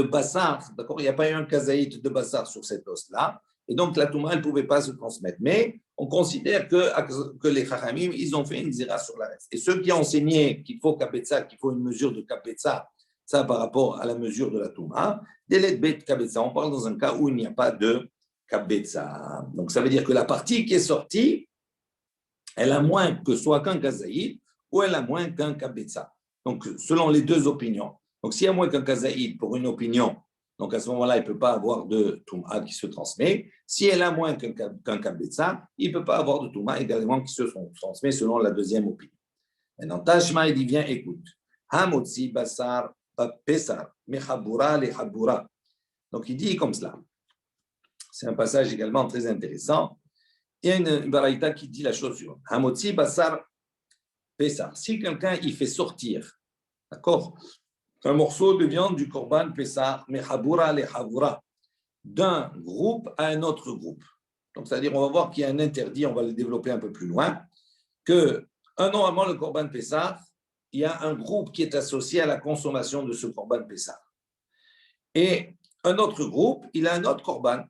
bassar, d'accord, il n'y a pas eu un kazaït de bassar sur cet os-là, et donc la touma, elle ne pouvait pas se transmettre. Mais on considère que les chachamim, ils ont fait une zéra sur la reste. Et ceux qui ont enseigné qu'il faut kapetza, qu'il faut une mesure de kapetza, ça par rapport à la mesure de la touma, delet bet kapetza, on parle dans un cas où il n'y a pas de kapetza. Donc ça veut dire que la partie qui est sortie, elle a moins que soit qu'un kazaïd ou elle a moins qu'un kabetza. Donc, selon les deux opinions. Donc, s'il y a moins qu'un kazaïd pour une opinion, donc à ce moment-là, il ne peut pas avoir de touma qui se transmet. Si elle a moins qu'un kabetza, il ne peut pas avoir de touma également qui se transmet selon la deuxième opinion. Maintenant, Tashma, il dit, viens, écoute. Hamotzi basar pesar mechabura lechabura. Donc, il dit comme cela. C'est un passage également très intéressant. Il y a une baraïta qui dit la chose suivante. Hamotzi basar pesar. Si quelqu'un il fait sortir, d'accord, un morceau de viande du korban pesar, mechabura lechabura, d'un groupe à un autre groupe. Donc, c'est-à-dire, on va voir qu'il y a un interdit, on va le développer un peu plus loin, que normalement, le korban pesar, il y a un groupe qui est associé à la consommation de ce korban pesar. Et un autre groupe, il a un autre korban.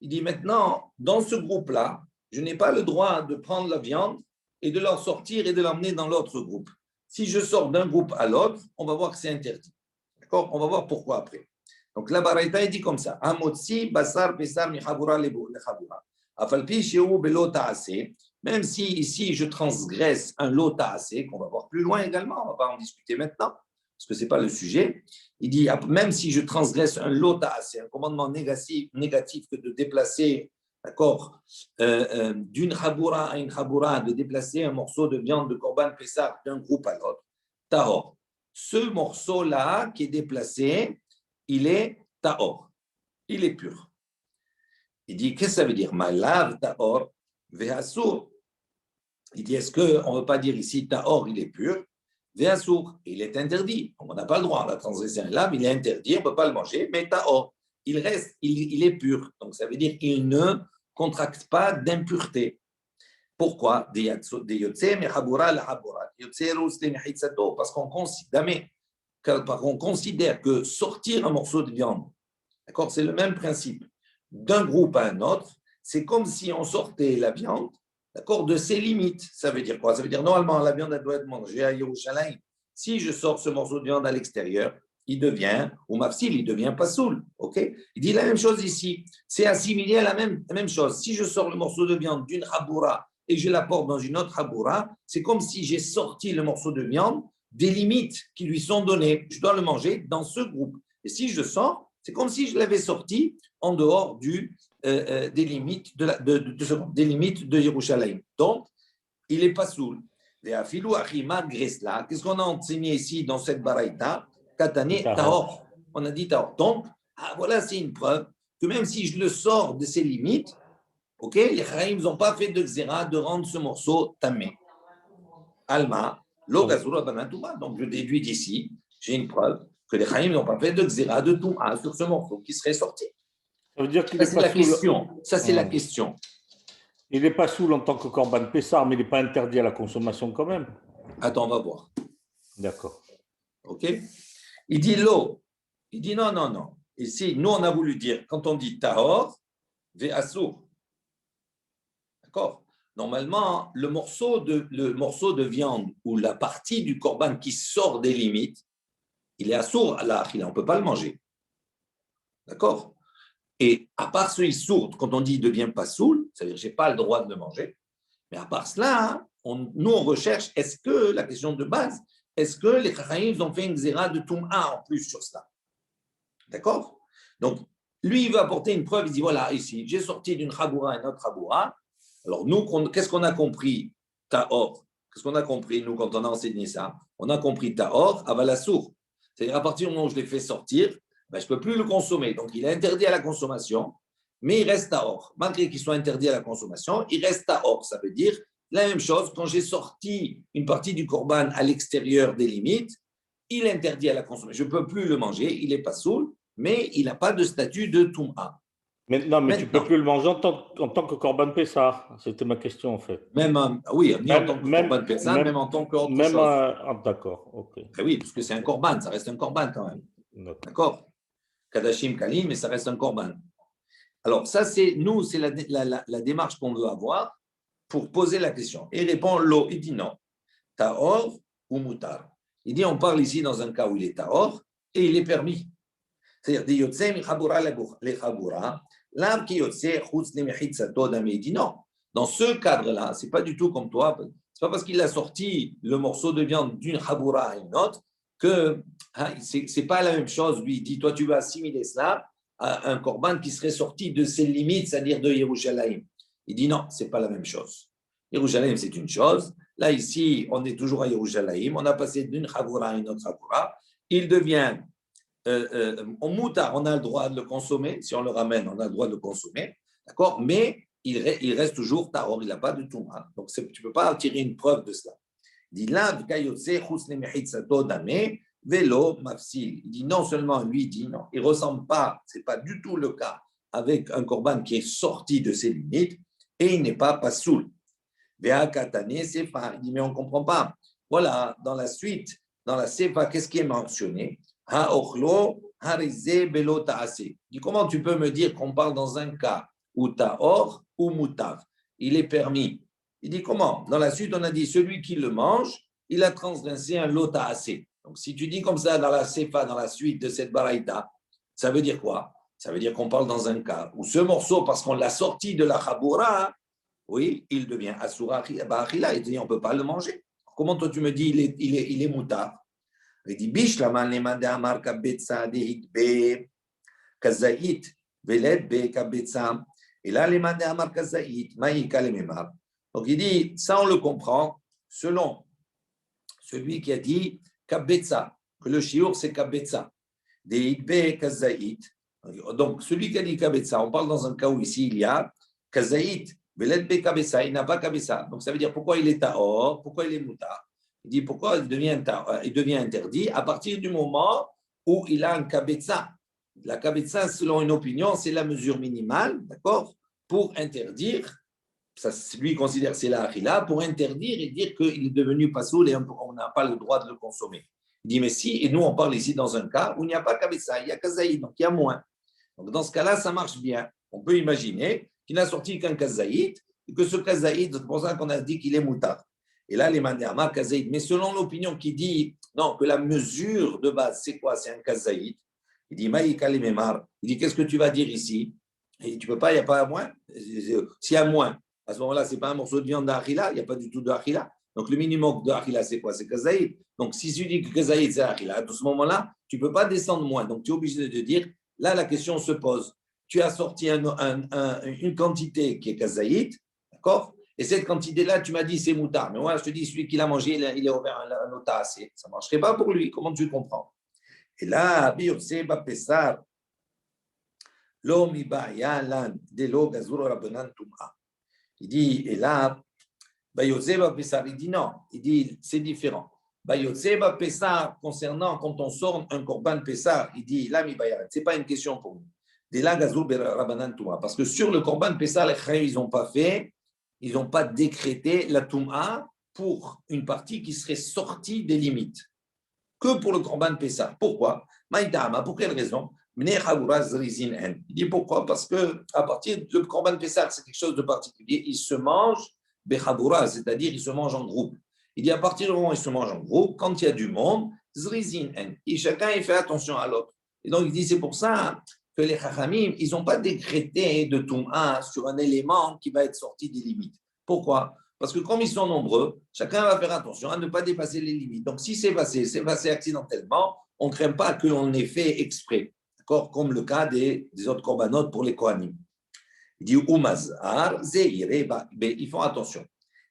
Il dit maintenant, dans ce groupe-là, je n'ai pas le droit de prendre la viande et de l'en sortir et de l'emmener dans l'autre groupe. Si je sors d'un groupe à l'autre, on va voir que c'est interdit. D'accord? On va voir pourquoi après. Donc la baraïta est dit comme ça. Amotsi basar pesar michabura lechabura. Afalpi sheu belo taase. Même si ici je transgresse un lot taase, qu'on va voir plus loin également, on ne va pas en discuter maintenant, parce que ce n'est pas le sujet. Il dit, même si je transgresse un lot taase, un commandement négatif que de déplacer d'accord, d'une chaboura à une chaboura, de déplacer un morceau de viande de Korban Pessah d'un groupe à l'autre, tahor. Ce morceau-là qui est déplacé, il est tahor, il est pur. Il dit, qu'est-ce que ça veut dire? Malav tahor ve'asur. Il dit, est-ce qu'on ne veut pas dire ici tahor, il est pur, ve'asur, il est interdit. On n'a pas le droit, la transgression est là, mais il est interdit, on ne peut pas le manger, mais tahor, il reste, il est pur. Donc ça veut dire qu'il ne contracte pas d'impureté. Pourquoi? Parce qu'on considère que sortir un morceau de viande, d'accord, c'est le même principe, d'un groupe à un autre, c'est comme si on sortait la viande, d'accord, de ses limites. Ça veut dire quoi? Ça veut dire normalement la viande elle doit être mangée à Yerushalayim. Si je sors ce morceau de viande à l'extérieur, il devient, ou mafsil, il devient pas soul. Ok? Il dit la même chose ici. C'est assimilé à la même chose. Si je sors le morceau de viande d'une haboura et je l'apporte dans une autre haboura, c'est comme si j'ai sorti le morceau de viande des limites qui lui sont données. Je dois le manger dans ce groupe. Et si je sors, c'est comme si je l'avais sorti en dehors des limites des limites de Yerushalayim. Donc, il n'est pas soul. Malgré cela, qu'est-ce qu'on a enseigné ici dans cette baraïta? Katane tahor. On a dit tahor. Donc, voilà, c'est une preuve que même si je le sors de ses limites, ok, les Chaim n'ont pas fait de xéra de rendre ce morceau tamé. Alma, lo gazura banatuma. Donc, je déduis d'ici, j'ai une preuve que les Chaim n'ont pas fait de xéra de touma sur ce morceau qui serait sorti. Ça veut dire qu'il Ça, est c'est pas la soul. question. Ça, c'est la question. Il n'est pas soul en tant que Korban Pessar, mais il n'est pas interdit à la consommation quand même. Attends, on va voir. D'accord. Ok? Il dit l'eau. Il dit non, non, non. Ici, nous, on a voulu dire, quand on dit tahor, ve'asur. D'accord? Normalement, le morceau de viande ou la partie du korban qui sort des limites, il est assour à l'achila, on ne peut pas le manger. D'accord? Et à part ce issour, quand on dit il ne devient pas soul, c'est-à-dire que je n'ai pas le droit de le manger, mais à part cela, nous on recherche, est-ce que, la question de base, est-ce que les Chachamim ont fait une xéra de Toum'a en plus sur cela? D'accord? Donc, lui, il va apporter une preuve, il dit voilà, ici, j'ai sorti d'une chaboura à une autre chaboura. Alors, nous, qu'est-ce qu'on a compris? Tahor. Qu'est-ce qu'on a compris, nous, quand on a enseigné ça? On a compris Tahor, avalassour. C'est-à-dire, à partir du moment où je l'ai fait sortir, ben, je ne peux plus le consommer. Donc, il est interdit à la consommation, mais il reste Tahor. Malgré qu'il soit interdit à la consommation, il reste Tahor. Ça veut dire la même chose, quand j'ai sorti une partie du korban à l'extérieur des limites, il est interdit à la consommation. Je ne peux plus le manger, il n'est pas soul, mais il n'a pas de statut de Toum'a. Mais tu ne peux plus le manger en tant que Korban Pessar. C'était ma question en fait. Même, oui, ni en tant que korban personne, même en tant qu'autre chose. D'accord, ok. Ben oui, parce que c'est un korban, ça reste un korban quand même. D'accord? Kadashim Kalim, mais ça reste un korban. Alors, ça, c'est la démarche qu'on veut avoir pour poser la question. Et il répond l'eau, il dit non. Tahor ou mutar. Il dit on parle ici dans un cas où il est tahor et il est permis. C'est-à-dire, des yotzei mi chabura le chabura, l'âme qui yotzei chutz le mechitzato d'ame. Il dit non. Dans ce cadre-là, c'est pas du tout comme toi. C'est pas parce qu'il a sorti le morceau de viande d'une chabura à une autre que c'est pas la même chose. Lui, il dit toi, tu vas assimiler cela à un korban qui serait sorti de ses limites, c'est-à-dire de Yerushalayim. Il dit non, c'est pas la même chose. Yerushalayim, c'est une chose. Là, ici, on est toujours à Yerushalayim. On a passé d'une chabura à une autre chabura. Il devient en moutar, on a le droit de le consommer. Si on le ramène, on a le droit de le consommer. D'accord? Mais il reste toujours tahor. Il n'a pas de touma. Donc, tu ne peux pas tirer une preuve de cela. Il dit là, vélo mafsil. Il dit non seulement lui, il dit non, il ne ressemble pas, ce n'est pas du tout le cas avec un korban qui est sorti de ses limites et il n'est pas pasoul. Il dit mais on ne comprend pas. Voilà, dans la suite, dans la sefa, qu'est-ce qui est mentionné? Il dit comment tu peux me dire qu'on parle dans un cas où tahor ou mutar? Il est permis. Il dit comment? Dans la suite, on a dit celui qui le mange, il a transgressé un lot assez. Donc, si tu dis comme ça dans la sefa, dans la suite de cette baraïta, ça veut dire quoi? Ça veut dire qu'on parle dans un cas où ce morceau, parce qu'on l'a sorti de la chaboura, oui, il devient asura ba'achila. Il dit on ne peut pas le manger. Comment toi tu me dis il est moutar? Il dit bishlaman leman de amar kabetsa dehit be kazaït veled be kabetsa. Et là, les mandés amar kazaït, maïka les memar. Donc il dit, ça on le comprend selon celui qui a dit kabetza, que le shiur c'est kabetza. Des itbe kazaït. Donc celui qui a dit kabetza, on parle dans un cas où ici il y a kazaït, veletbe kabetza, il n'a pas kabetza. Donc ça veut dire pourquoi il est taor, pourquoi il est moutar. Il dit pourquoi il devient interdit à partir du moment où il a un kabetza. La kabetza, selon une opinion, c'est la mesure minimale, d'accord, pour interdire. Ça, lui considère que c'est la achila, pour interdire et dire qu'il est devenu pasoul et on n'a pas le droit de le consommer. Il dit, mais si, et nous on parle ici dans un cas où il n'y a pas kabetza, il y a kazaïd, donc il y a moins. Donc dans ce cas-là, ça marche bien. On peut imaginer qu'il n'a sorti qu'un kazaïd, et que ce kazaïd, c'est pour ça qu'on a dit qu'il est moutard. Et là, les mandéama, kazaïd. Mais selon l'opinion qui dit, non, que la mesure de base, c'est quoi? C'est un kazaïd. Il dit, maïka les memar. Il dit, qu'est-ce que tu vas dire ici? Et tu peux pas, il n'y a pas à moins. S'il y a moins, à ce moment-là, ce n'est pas un morceau de viande d'achila, il n'y a pas du tout d'achila. Donc, le minimum d'achila, c'est quoi? C'est kazaïd. Donc, si tu dis que kazaïd, c'est achila, à ce moment-là, tu ne peux pas descendre moins. Donc, tu es obligé de te dire, là, la question se pose. Tu as sorti une quantité qui est kazaïd, d'accord? Et cette quantité-là, tu m'as dit, c'est moutard. Mais moi, je te dis, celui qui l'a mangé, il est ouvert un ota assez. Ça ne marcherait pas pour lui. Comment tu comprends? Et là, Bioseba Pessar, l'homme lan de lo gazuro rabanan tum'a. Il dit, et là, Bayoseba Pessar, il dit non. Il dit, c'est différent. Bayoseba Pessar, concernant quand on sort un korban Pessar, il dit, là, ce n'est pas une question pour nous. De la gazuro rabanan tum'a. Parce que sur le korban Pessar, les chayim, ils n'ont pas décrété la tum'a pour une partie qui serait sortie des limites. Que pour le korban Pessah. Pourquoi? Maïdama, pour quelle raison? Il dit pourquoi? Parce que à partir du korban Pessah, c'est quelque chose de particulier. Il se mange bechaboura, c'est-à-dire il se mange en groupe. Il dit à partir du moment où il se mange en groupe, quand il y a du monde, zrizin en. Et chacun il fait attention à l'autre. Et donc il dit c'est pour ça que les chachamim, ils n'ont pas décrété de Toum'a sur un élément qui va être sorti des limites. Pourquoi? Parce que comme ils sont nombreux, chacun va faire attention à ne pas dépasser les limites. Donc si c'est passé accidentellement, on ne craint pas que l'on ait fait exprès. D'accord? Comme le cas des autres korbanot pour les kohanim. Il dit Umazar, Zeireba, ils font attention.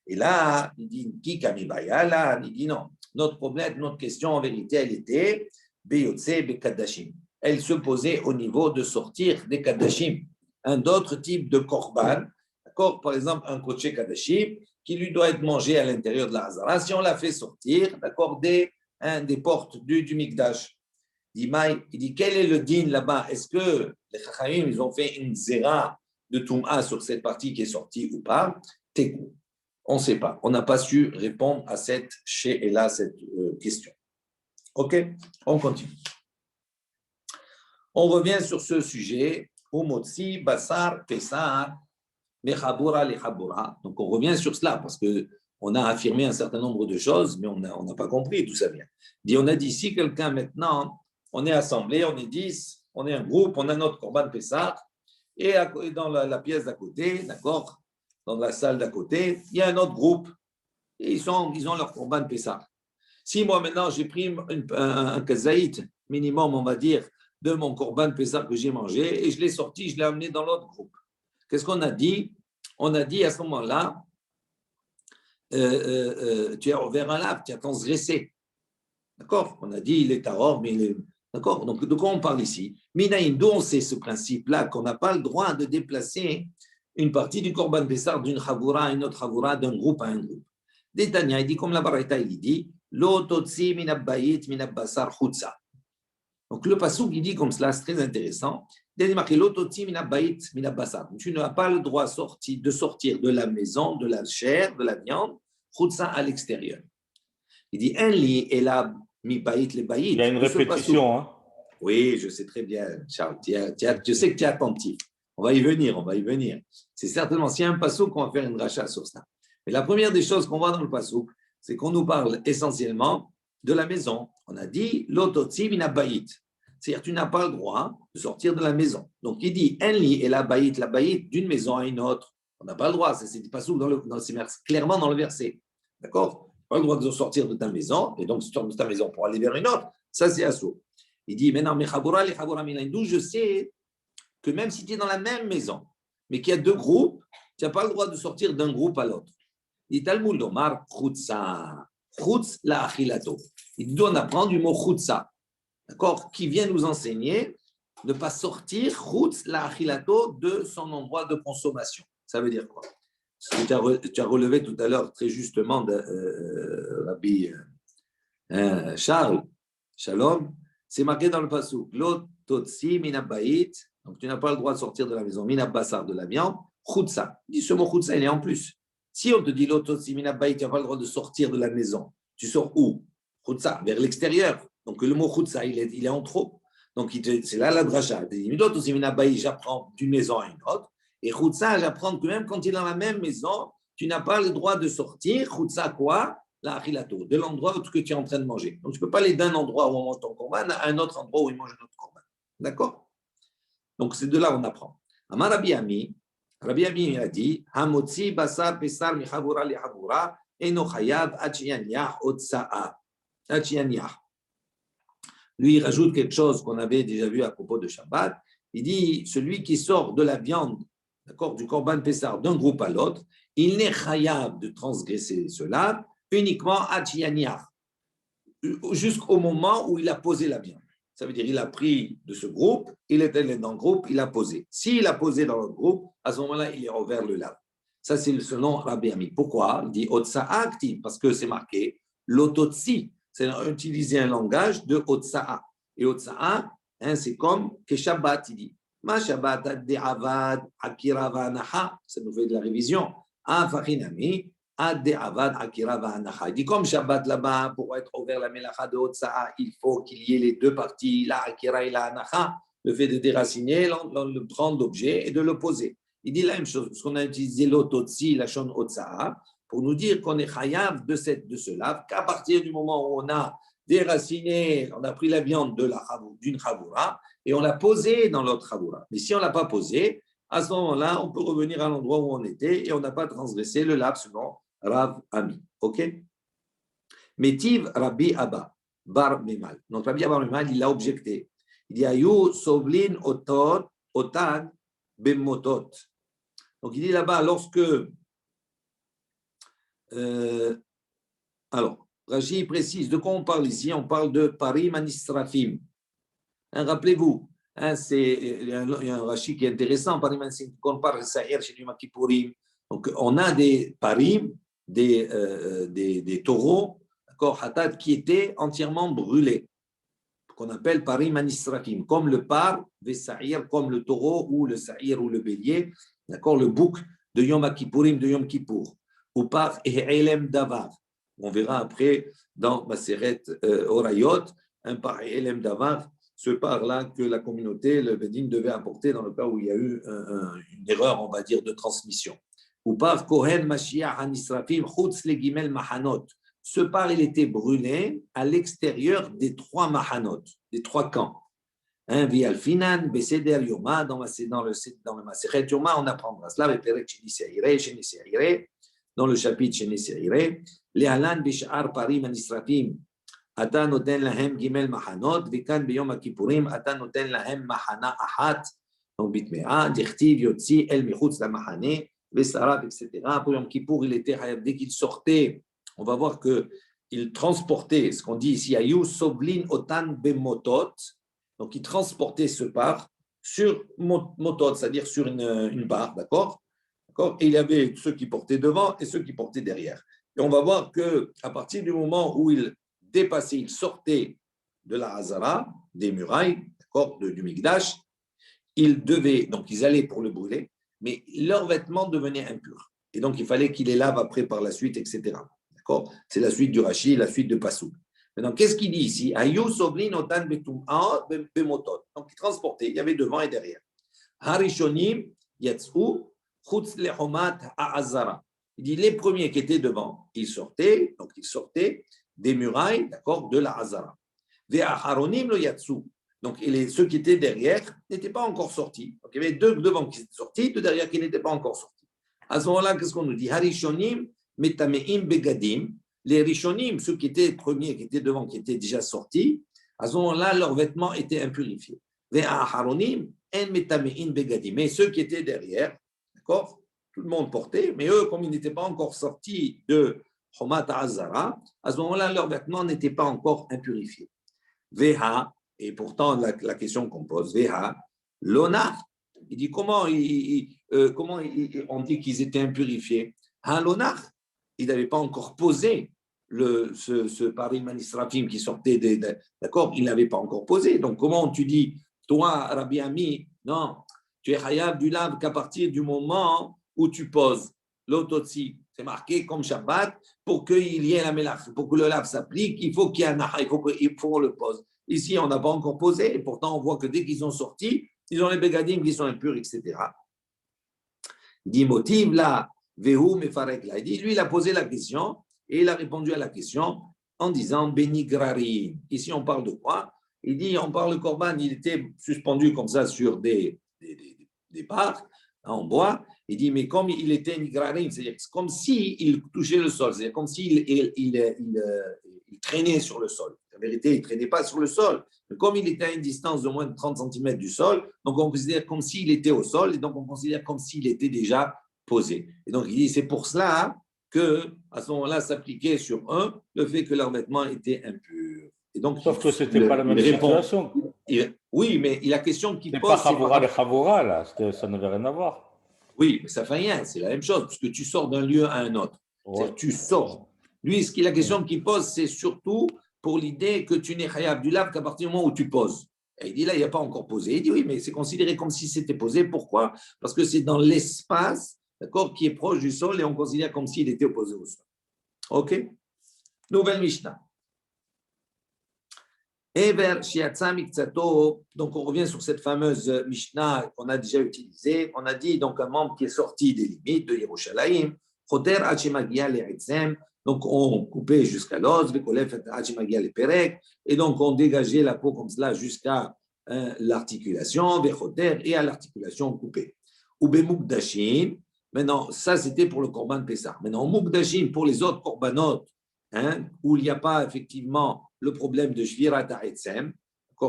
Et là, il dit Ki kamibaya, là, il dit non. Notre problème, notre question en vérité, elle était Beyotse Bekadashim. Elle se posait au niveau de sortir des Kadashim. Un autre type de korban, d'accord? Par exemple, un koché Kadashim qui lui doit être mangé à l'intérieur de la Hazara. Si on l'a fait sortir, d'accord, des portes du Mikdash. Il dit, quel est le din là-bas? Est-ce que les Chachamim, ils ont fait une zéra de Toum'a sur cette partie qui est sortie ou pas? Tekou. On ne sait pas. On n'a pas su répondre à cette question. OK? On continue. On revient sur ce sujet. Umotzi, Basar, Pessar, Mechabura, Lechabura. Donc on revient sur cela parce qu'on a affirmé un certain nombre de choses, mais on n'a pas compris d'où ça vient. On a dit si quelqu'un maintenant, on est assemblé, on est 10, on est un groupe, on a notre Korban Pessah, et dans la pièce d'à côté, d'accord, dans la salle d'à côté, il y a un autre groupe, et ils ont leur Korban Pessah. Si moi maintenant j'ai pris un kazaït minimum, on va dire, de mon Korban Pessah que j'ai mangé, et je l'ai sorti, je l'ai amené dans l'autre groupe. Qu'est-ce qu'on a dit? On a dit à ce moment-là, tu as ouvert un lave, tu as transgressé. D'accord? On a dit, il est taror, mais il est... D'accord? Donc, de quoi on parle ici? Minaïm, d'où on sait ce principe-là, qu'on n'a pas le droit de déplacer une partie du Korban Pessah d'une Chavura à une autre Chavura, d'un groupe à un groupe. Détania, il dit, comme la Baraita, il dit, L'ototsi minabbayit minabbasar chutza. Donc, le passouk, il dit comme cela, c'est très intéressant. Tu n'as pas le droit de sortir de la maison, de la chair, de la viande, chutza à l'extérieur. Il dit, il y a une répétition. Hein? Oui, je sais très bien, Charles. Je sais que tu es attentif. On va y venir. C'est certainement, s'il y a un passouk, qu'on va faire une rachat sur ça. Mais la première des choses qu'on voit dans le passouk, c'est qu'on nous parle essentiellement de la maison. On a dit, l'ototsi minabayit. C'est-à-dire, tu n'as pas le droit de sortir de la maison. Donc, il dit, enli et la bayit d'une maison à une autre. On n'a pas le droit, c'est pas sous clairement dans le verset. D'accord? Tu n'as pas le droit de sortir de ta maison, et donc, si tu sors de ta maison pour aller vers une autre, ça, c'est assaut. Il dit, maintenant, d'où je sais que même si tu es dans la même maison, mais qu'il y a deux groupes, tu n'as pas le droit de sortir d'un groupe à l'autre. Il Talmud Omar, Chutsa. Chutz la achilato. Il doit en apprendre du mot Chutsa, d'accord, qui vient nous enseigner de ne pas sortir Chutz la achilato de son endroit de consommation. Ça veut dire quoi? Ce que tu as relevé tout à l'heure très justement de Rabbi Charles, Shalom, c'est marqué dans le passouk, Lo totsi minabait, donc tu n'as pas le droit de sortir de la maison, minabassar de la viande, Chutsa. Il dit ce mot Chutsa, il est en plus. Si on te dit Lo totsi minabait, tu n'as pas le droit de sortir de la maison, tu sors où? Chutsa, vers l'extérieur. Donc le mot Chutsa, il est en trop. Donc c'est là la dracha. Lo totsi minabait, j'apprends d'une maison à une autre. Et Chutsa, j'apprends que même quand il est dans la même maison, tu n'as pas le droit de sortir. Chutsa quoi? La achilato, de l'endroit que tu es en train de manger. Donc tu ne peux pas aller d'un endroit où on mange ton korban à un autre endroit où il mange notre korban. D'accord? Donc c'est de là où on apprend. Amar Rabbi Ami a dit Hamotzi basar pesar michavura lichavura eno chayav achianyah otsa'a. Lui, il rajoute quelque chose qu'on avait déjà vu à propos de Shabbat. Il dit celui qui sort de la viande, d'accord, du korban pesar d'un groupe à l'autre, il n'est chayav de transgresser cela uniquement achianyah, jusqu'au moment où il a posé la viande. Ça veut dire qu'il a pris de ce groupe, il est allé dans le groupe, il a posé. S'il a posé dans le groupe, à ce moment-là, il est ouvert le lave. Ça, c'est selon Rabbi Ami. Pourquoi? Il dit Otsa'a active, parce que c'est marqué l'ototsi. C'est utiliser un langage de Otsa'a. Et Otsa'a, c'est comme que Shabbat, il dit. Ma Shabbat de'avad akira va'anaha. Ça nous fait de la révision. Afachinami. Il dit comme Shabbat là-bas, pour être ouvert la melacha de Otsa'a, il faut qu'il y ait les deux parties, la akira et la anacha, le fait de déraciner, de prendre l'objet et de le poser. Il dit la même chose, parce qu'on a utilisé l'ototsi, la shon Otsa'a, pour nous dire qu'on est chayav de cela, qu'à partir du moment où on a déraciné, on a pris la viande d'une chavura et on l'a posée dans l'autre chavura. Mais si on ne l'a pas posée, à ce moment-là, on peut revenir à l'endroit où on était et on n'a pas transgressé le lav selon Rav Ami. OK? Metiv Rabbi Abba, Bar Memal. Donc Rabbi Abba Bar Memal, il a objecté. Il dit Ayu Sovlin Otan Bemotot. Donc il dit là-bas, lorsque. Alors, Rashi précise de quoi on parle ici. On parle de Parim Anisrafim. Rappelez-vous, il y a un Rashi qui est intéressant. Parim Anisrafim, qu'on parle de Sa'ir chez Yom Kippourim. Donc on a des Parim, des taureaux, d'accord, hatat, qui étaient entièrement brûlés, qu'on appelle parim anisrafim, comme le par, vesa'ir, comme le taureau ou le sa'ir ou le bélier, d'accord, le bouc de Yom Kippourim, de Yom Kippour, ou par Elem Davar. On verra après dans Maseret Orayot, un par Elem Davar, ce par-là que la communauté, le Bedin, devait apporter dans le cas où il y a eu une erreur, on va dire, de transmission. Ou par Kohen Mashiach Anisrafim Chutz le Gimel Mahanot. Ce par, il était brûlé à l'extérieur des trois Mahanot, des trois camps. Vial Finan, Beseder Yoma, dans le Masechet Yoma, on apprendra cela avec Perek Sheni Seireh, dans le chapitre Sheni Seireh, les Halan Bishar Parim Anisrafim, Ata noten lahem Gimel Mahanot, Vikan Beyom Kippurim, Ata noten lahem Mahana Ahat, donc Bitmea, Dichtiv Yotzi El Michutz la Mahane, Vesarat, etc. Pour Yom Kippour, il était dès qu'il sortait, on va voir qu'il transportait, ce qu'on dit ici, Ayu Soblin Otan Bemotot, donc il transportait ce par sur motot, c'est-à-dire sur une barre, d'accord? Et il y avait ceux qui portaient devant et ceux qui portaient derrière. Et on va voir qu'à partir du moment où il dépassait, il sortait de la Hazara, des murailles, d'accord, du Mikdash, donc ils allaient pour le brûler, mais leurs vêtements devenaient impurs. Et donc, il fallait qu'il les lave après par la suite, etc. D'accord? C'est la suite du Rashi, la suite de Passou. Maintenant, qu'est-ce qu'il dit ici? Ayu soblin otan betum'aot bemotot. Donc, il transportait, il y avait devant et derrière. Harishonim yatz'u chutz lehomat ha'azara. Il dit, les premiers qui étaient devant, ils sortaient des murailles, d'accord, de la Hazara. Ve'acharonim lo yatz'u. Donc, ceux qui étaient derrière n'étaient pas encore sortis. Donc, il y avait deux devant qui étaient sortis, deux derrière qui n'étaient pas encore sortis. À ce moment-là, qu'est-ce qu'on nous dit? Harishonim metameim begadim. Les rishonim, ceux qui étaient premiers, qui étaient devant, qui étaient déjà sortis, à ce moment-là, leurs vêtements étaient impurifiés. Ve'aharonim en metameim begadim. Mais ceux qui étaient derrière, d'accord? Tout le monde portait, mais eux, comme ils n'étaient pas encore sortis de Homat Azara, à ce moment-là, leurs vêtements n'étaient pas encore impurifiés. Veha, et pourtant la question qu'on pose, Veha, Lonar, il dit comment on dit qu'ils étaient impurifiés? Un Lonar, il n'avait pas encore posé ce parim anisrafim qui sortait d'accord, il n'avait pas encore posé. Donc comment tu dis, toi, Rabbi Ami, non, tu es hayab du lave qu'à partir du moment où tu poses l'autotsi, c'est marqué comme Shabbat, pour qu'il y ait la mélach, pour que le lave s'applique, il faut qu'il y ait un naha, il faut qu'on le pose. Ici, on n'a pas encore posé, et pourtant on voit que dès qu'ils sont sortis, ils ont les bégadim qui sont impurs, etc. Il dit motive là, vehu mefarek là. Il dit, lui, il a posé la question, et il a répondu à la question en disant Benigrari. Ici, on parle de quoi? Il dit, on parle de Corban, il était suspendu comme ça sur des barres en bois. Il dit, mais comme il était Nigrari, c'est-à-dire comme s'il touchait le sol, c'est-à-dire comme s'il il traînait sur le sol. En vérité, il ne traînait pas sur le sol. Mais comme il était à une distance de moins de 30 cm du sol, donc on considère comme s'il était au sol, et donc on considère comme s'il était déjà posé. Et donc il dit, c'est pour cela qu'à ce moment-là s'appliquait sur eux le fait que leurs vêtements étaient impurs. Et donc, sauf que ce n'était pas la même situation. Oui, mais la question qu'il pose… C'est pas Chavoura et Chavoura, là, ça n'avait rien à voir. Oui, mais ça fait rien, c'est la même chose, puisque tu sors d'un lieu à un autre. Ouais. Tu sors. Lui, la question qu'il pose, c'est surtout pour l'idée que tu n'es khayab du lave qu'à partir du moment où tu poses. Et il dit là, il n'y a pas encore posé. Il dit oui, mais c'est considéré comme si c'était posé. Pourquoi? Parce que c'est dans l'espace, d'accord, qui est proche du sol et on considère comme s'il était opposé au sol. OK? Nouvelle Mishnah. Ever shiatsa mikzato. Donc on revient sur cette fameuse Mishnah qu'on a déjà utilisée. On a dit donc un membre qui est sorti des limites de Yerushalayim. Choter hachemagia le'etzem. Donc on coupait jusqu'à l'os, et donc on dégageait la peau comme cela jusqu'à l'articulation, et à l'articulation coupée. Ou mukdashin. Maintenant, ça c'était pour le korban Pessah. Maintenant, mukdashin pour les autres korbanot, où il n'y a pas effectivement le problème de shvirat ha'etzem,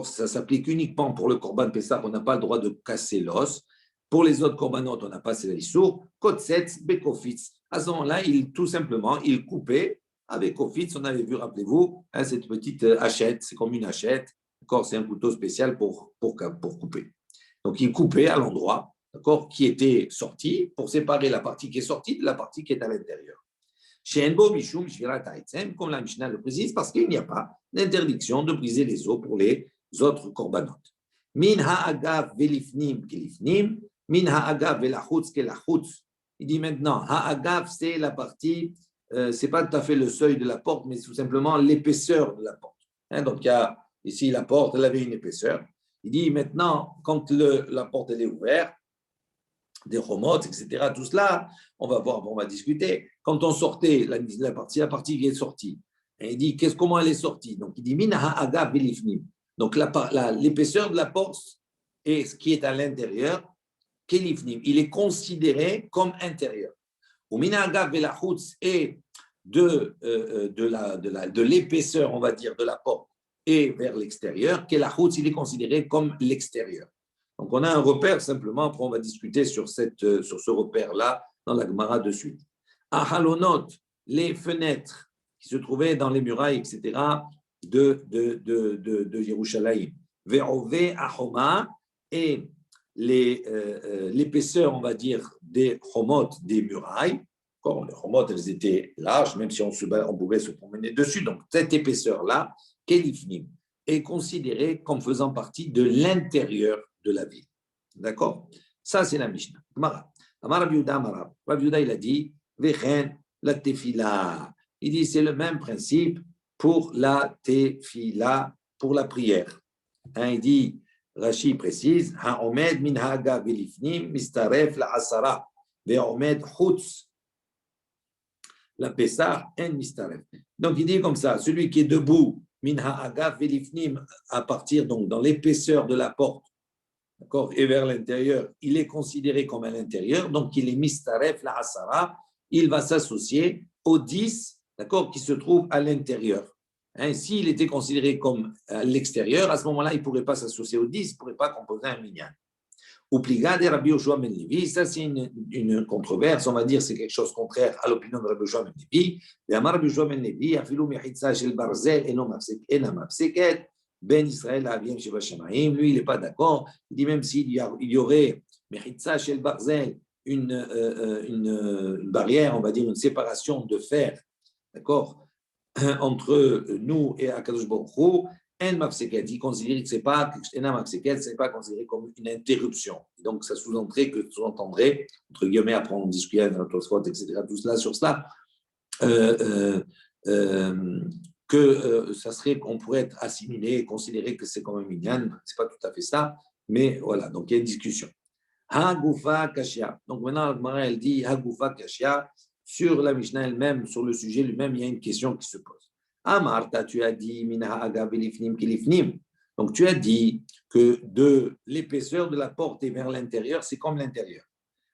ça s'applique uniquement pour le korban Pessah, on n'a pas le droit de casser l'os. Pour les autres korbanot, on n'a pas ces issour. Kotsetz, bekofitz. À ce moment-là, tout simplement, il coupait avec kofitz. On avait vu, rappelez-vous, cette petite hachette, c'est comme une hachette. C'est un couteau spécial pour couper. Donc, il coupait à l'endroit qui était sorti pour séparer la partie qui est sortie de la partie qui est à l'intérieur. Chez Enbo Mishum Shvirat Ha'etzem, comme la Mishnah le précise, parce qu'il n'y a pas d'interdiction de briser les os pour les autres korbanot. Min ha'agav velifnim kilifnim, min ha'agav velachutz kelachutz. Il dit maintenant, ha'agav, c'est la partie, c'est pas tout à fait le seuil de la porte, mais tout simplement l'épaisseur de la porte. Donc, il y a ici la porte, elle avait une épaisseur. Il dit maintenant, quand la porte elle est ouverte, des romotes, etc., tout cela, on va voir, on va discuter. Quand on sortait la partie qui est sortie, et il dit comment elle est sortie. Donc, il dit min ha'agav velifnim. Donc, l'épaisseur de la porte et ce qui est à l'intérieur, il est considéré comme intérieur. Au minagav velachutz et de l'épaisseur, on va dire, de la porte et vers l'extérieur, kelachutz, il est considéré comme l'extérieur. Donc, on a un repère simplement, après on va discuter sur ce repère-là dans la Gemara de suite. Ahalonot, les fenêtres qui se trouvaient dans les murailles, etc., de Yerushalayim. Ve'ove ahoma et l'épaisseur, on va dire, des chomot, des murailles. Les chomot, elles étaient larges, même si on pouvait se promener dessus. Donc, cette épaisseur-là, kelifnim, est considérée comme faisant partie de l'intérieur de la ville. D'accord? Ça, c'est la Mishnah. Amar Rav Yehuda, il a dit, vechen la tefila. Il dit, c'est le même principe pour la tefila, pour la prière. Il dit, Rashi précise, ha'omed min ha'agav velifnim mistaref la'asara ve'omed chutz la pesach en mistaref. Donc il dit comme ça, celui qui est debout min ha'agav velifnim à partir donc dans l'épaisseur de la porte, d'accord, et vers l'intérieur, il est considéré comme à l'intérieur, donc il est mistaref la'asara, il va s'associer aux 10, d'accord, qui se trouvent à l'intérieur. S'il était considéré comme à l'extérieur, à ce moment-là, il ne pourrait pas s'associer aux 10, il ne pourrait pas composer un minyan. Oupliga de Rabbi Yoshua ben Levi, ça c'est une controverse, on va dire c'est quelque chose contraire à l'opinion de Rabbi Yoshua ben Levi. Et Amar Rabbi Yoshua ben Levi, afilu mechitza shel barzel ena mafseket, ben Israël aviem sheva shamaim. Lui, il n'est pas d'accord. Il dit même s'il y aurait mechitza shel barzel, une barrière, on va dire une séparation de fer, d'accord, entre nous et Akadosh Baruch Hu, en mafseket, il considère que c'est pas considéré comme une interruption. Donc ça sous-entendrait, entre guillemets, après on discutait dans notre spot, etc., tout cela sur cela, que ça serait qu'on pourrait être assimilé et considérer que c'est comme un minyan. C'est pas tout à fait ça, mais voilà. Donc il y a une discussion. Hagufa kashia. Donc maintenant, Gemara elle dit Hagufa kashia sur la Mishnah elle-même, sur le sujet lui-même, il y a une question qui se pose. Amarta, tu as dit, Minha Agav Elifnim Kilifnim. Donc tu as dit que de l'épaisseur de la porte et vers l'intérieur, c'est comme l'intérieur.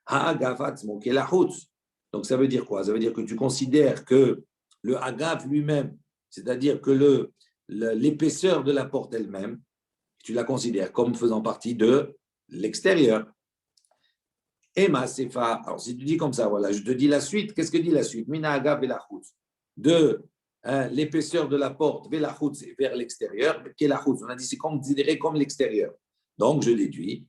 Ha'agav Atzmo Kelahutz. Donc ça veut dire quoi? Ça veut dire que tu considères que le Agav lui-même, c'est-à-dire que l'épaisseur de la porte elle-même, tu la considères comme faisant partie de l'extérieur. Ema Sefa. Alors si tu dis comme ça, voilà, je te dis la suite. Qu'est-ce que dit la suite? Mina Agav Elahutz. De l'épaisseur de la porte vers l'extérieur, on a dit c'est considéré comme l'extérieur. Donc je déduis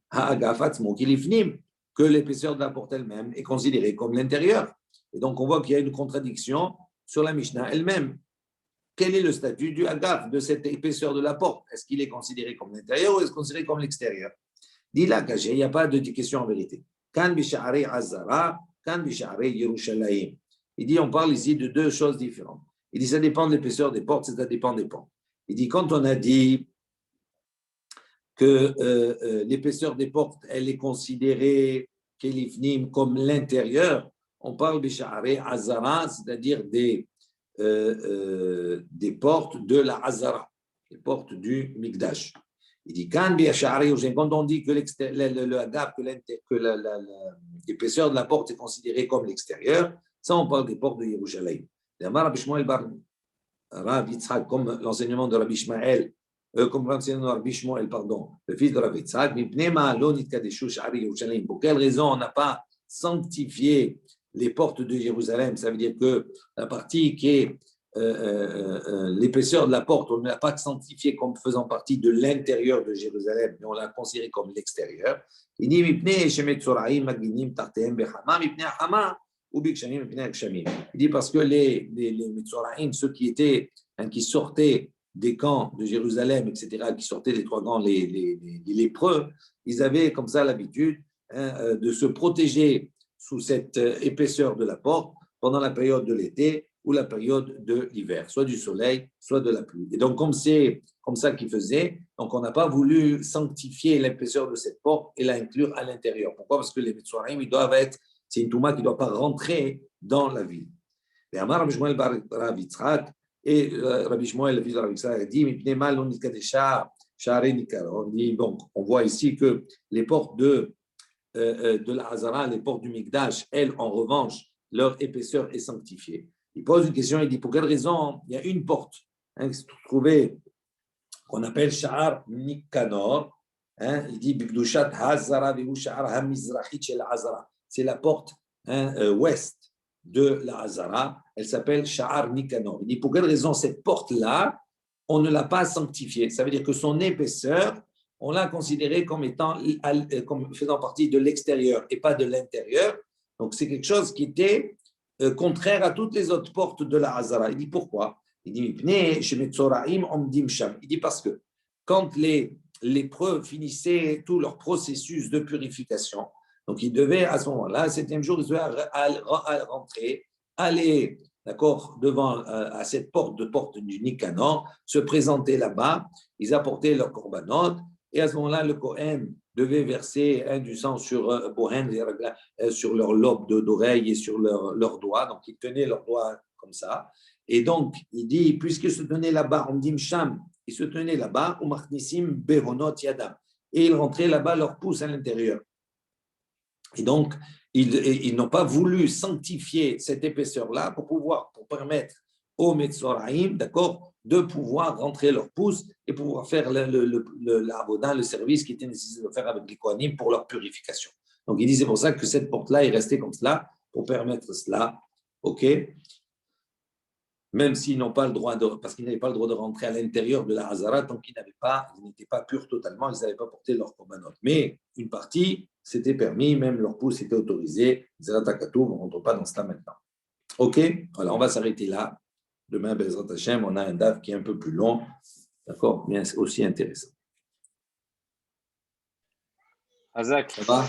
que l'épaisseur de la porte elle-même est considérée comme l'intérieur. Et donc on voit qu'il y a une contradiction sur la Mishnah elle-même. Quel est le statut du agaf, de cette épaisseur de la porte? Est-ce qu'il est considéré comme l'intérieur ou est-ce considéré comme l'extérieur? Dis là, il n'y a pas de question en vérité. Kan bisha'arei Azara, kan bisha'arei Yerushalayim. Il dit on parle ici de deux choses différentes. Il dit, ça dépend de l'épaisseur des portes, ça dépend des portes. Il dit, quand on a dit que l'épaisseur des portes, elle est considérée comme l'intérieur, on parle de Sha'arei Azara, c'est-à-dire des portes de la Azara, les portes du Mikdash. Il dit, quand on dit que l'épaisseur de la porte est considérée comme l'extérieur, ça on parle des portes de Yerushalayim. Comme l'enseignement de Rabbi Ishmael, comme l'enseignement de Rabbi Ishmael, pardon, le fils de Rabbi Yitzhak, pour quelle raison on n'a pas sanctifié les portes de Jérusalem? Ça veut dire que la partie qui est l'épaisseur de la porte, on ne l'a pas sanctifiée comme faisant partie de l'intérieur de Jérusalem, mais on l'a considérée comme l'extérieur. Il dit, il dit parce que les Metzoraïm, ceux qui sortaient des camps de Jérusalem, etc., qui sortaient des trois camps, les lépreux, ils avaient comme ça l'habitude de se protéger sous cette épaisseur de la porte pendant la période de l'été ou la période de l'hiver, soit du soleil, soit de la pluie. Et donc, comme c'est comme ça qu'ils faisaient, donc on n'a pas voulu sanctifier l'épaisseur de cette porte et la inclure à l'intérieur. Pourquoi? Parce que les Metzoraïm, ils doivent être, c'est une touma qui ne doit pas rentrer dans la ville. Et Rabbi Shmuel bar Rav Yitzhak, et Rabbi Shmuel, le fils de Rav Yitzhak, a dit, donc, on voit ici que les portes de la Hazara, les portes du Mikdash, elles, en revanche, leur épaisseur est sanctifiée. Il pose une question, il dit, pour quelle raison il y a une porte qui se trouvait, qu'on appelle Sha'ar Nikanor, il dit, Bikdushat Hazara, Vihu Sha'ar Hamizrachit Shel Hazara. C'est la porte ouest de la Hazara, elle s'appelle Sha'ar Nikanor. Il dit, pour quelle raison cette porte-là, on ne l'a pas sanctifiée? Ça veut dire que son épaisseur, on l'a considérée comme comme faisant partie de l'extérieur et pas de l'intérieur. Donc c'est quelque chose qui était contraire à toutes les autres portes de la Hazara. Il dit pourquoi? Il dit, il dit parce que quand les lépreux finissaient tout leur processus de purification, donc ils devaient à ce moment-là, le 7e jour, ils devaient rentrer, aller, d'accord, devant à cette porte du Nicanor, se présenter là-bas, ils apportaient leur korbanot, et à ce moment-là, le Kohen devait verser du sang sur Bohen, sur leur lobe d'oreille et sur leurs doigts. Donc, ils tenaient leurs doigts comme ça. Et donc, il dit, puisqu'ils se tenaient là-bas, on dit Sham, ils se tenaient là-bas, ou Marnissim Behonot Yadam. Et ils rentraient là-bas, leurs pouces à l'intérieur. Et donc, ils n'ont pas voulu sanctifier cette épaisseur-là pour permettre au Metzoraim, d'accord, de pouvoir rentrer leur pouce et pouvoir faire l'avoda, le service qui était nécessaire de faire avec les Kohanim pour leur purification. Donc, il dit, c'est pour ça que cette porte-là est restée comme cela, pour permettre cela, ok? Même s'ils n'ont pas le droit parce qu'ils n'avaient pas le droit de rentrer à l'intérieur de la Hazara tant qu'ils n'étaient pas purs totalement, ils n'avaient pas porté leur korbanot. Mais une partie, c'était permis, même leur pouce était autorisé. Zerat HaKatuv, on ne rentre pas dans cela maintenant. Ok? Voilà, on va s'arrêter là. Demain, Bezrat Hashem, on a un DAF qui est un peu plus long, d'accord, mais aussi intéressant. Azak. Ça va?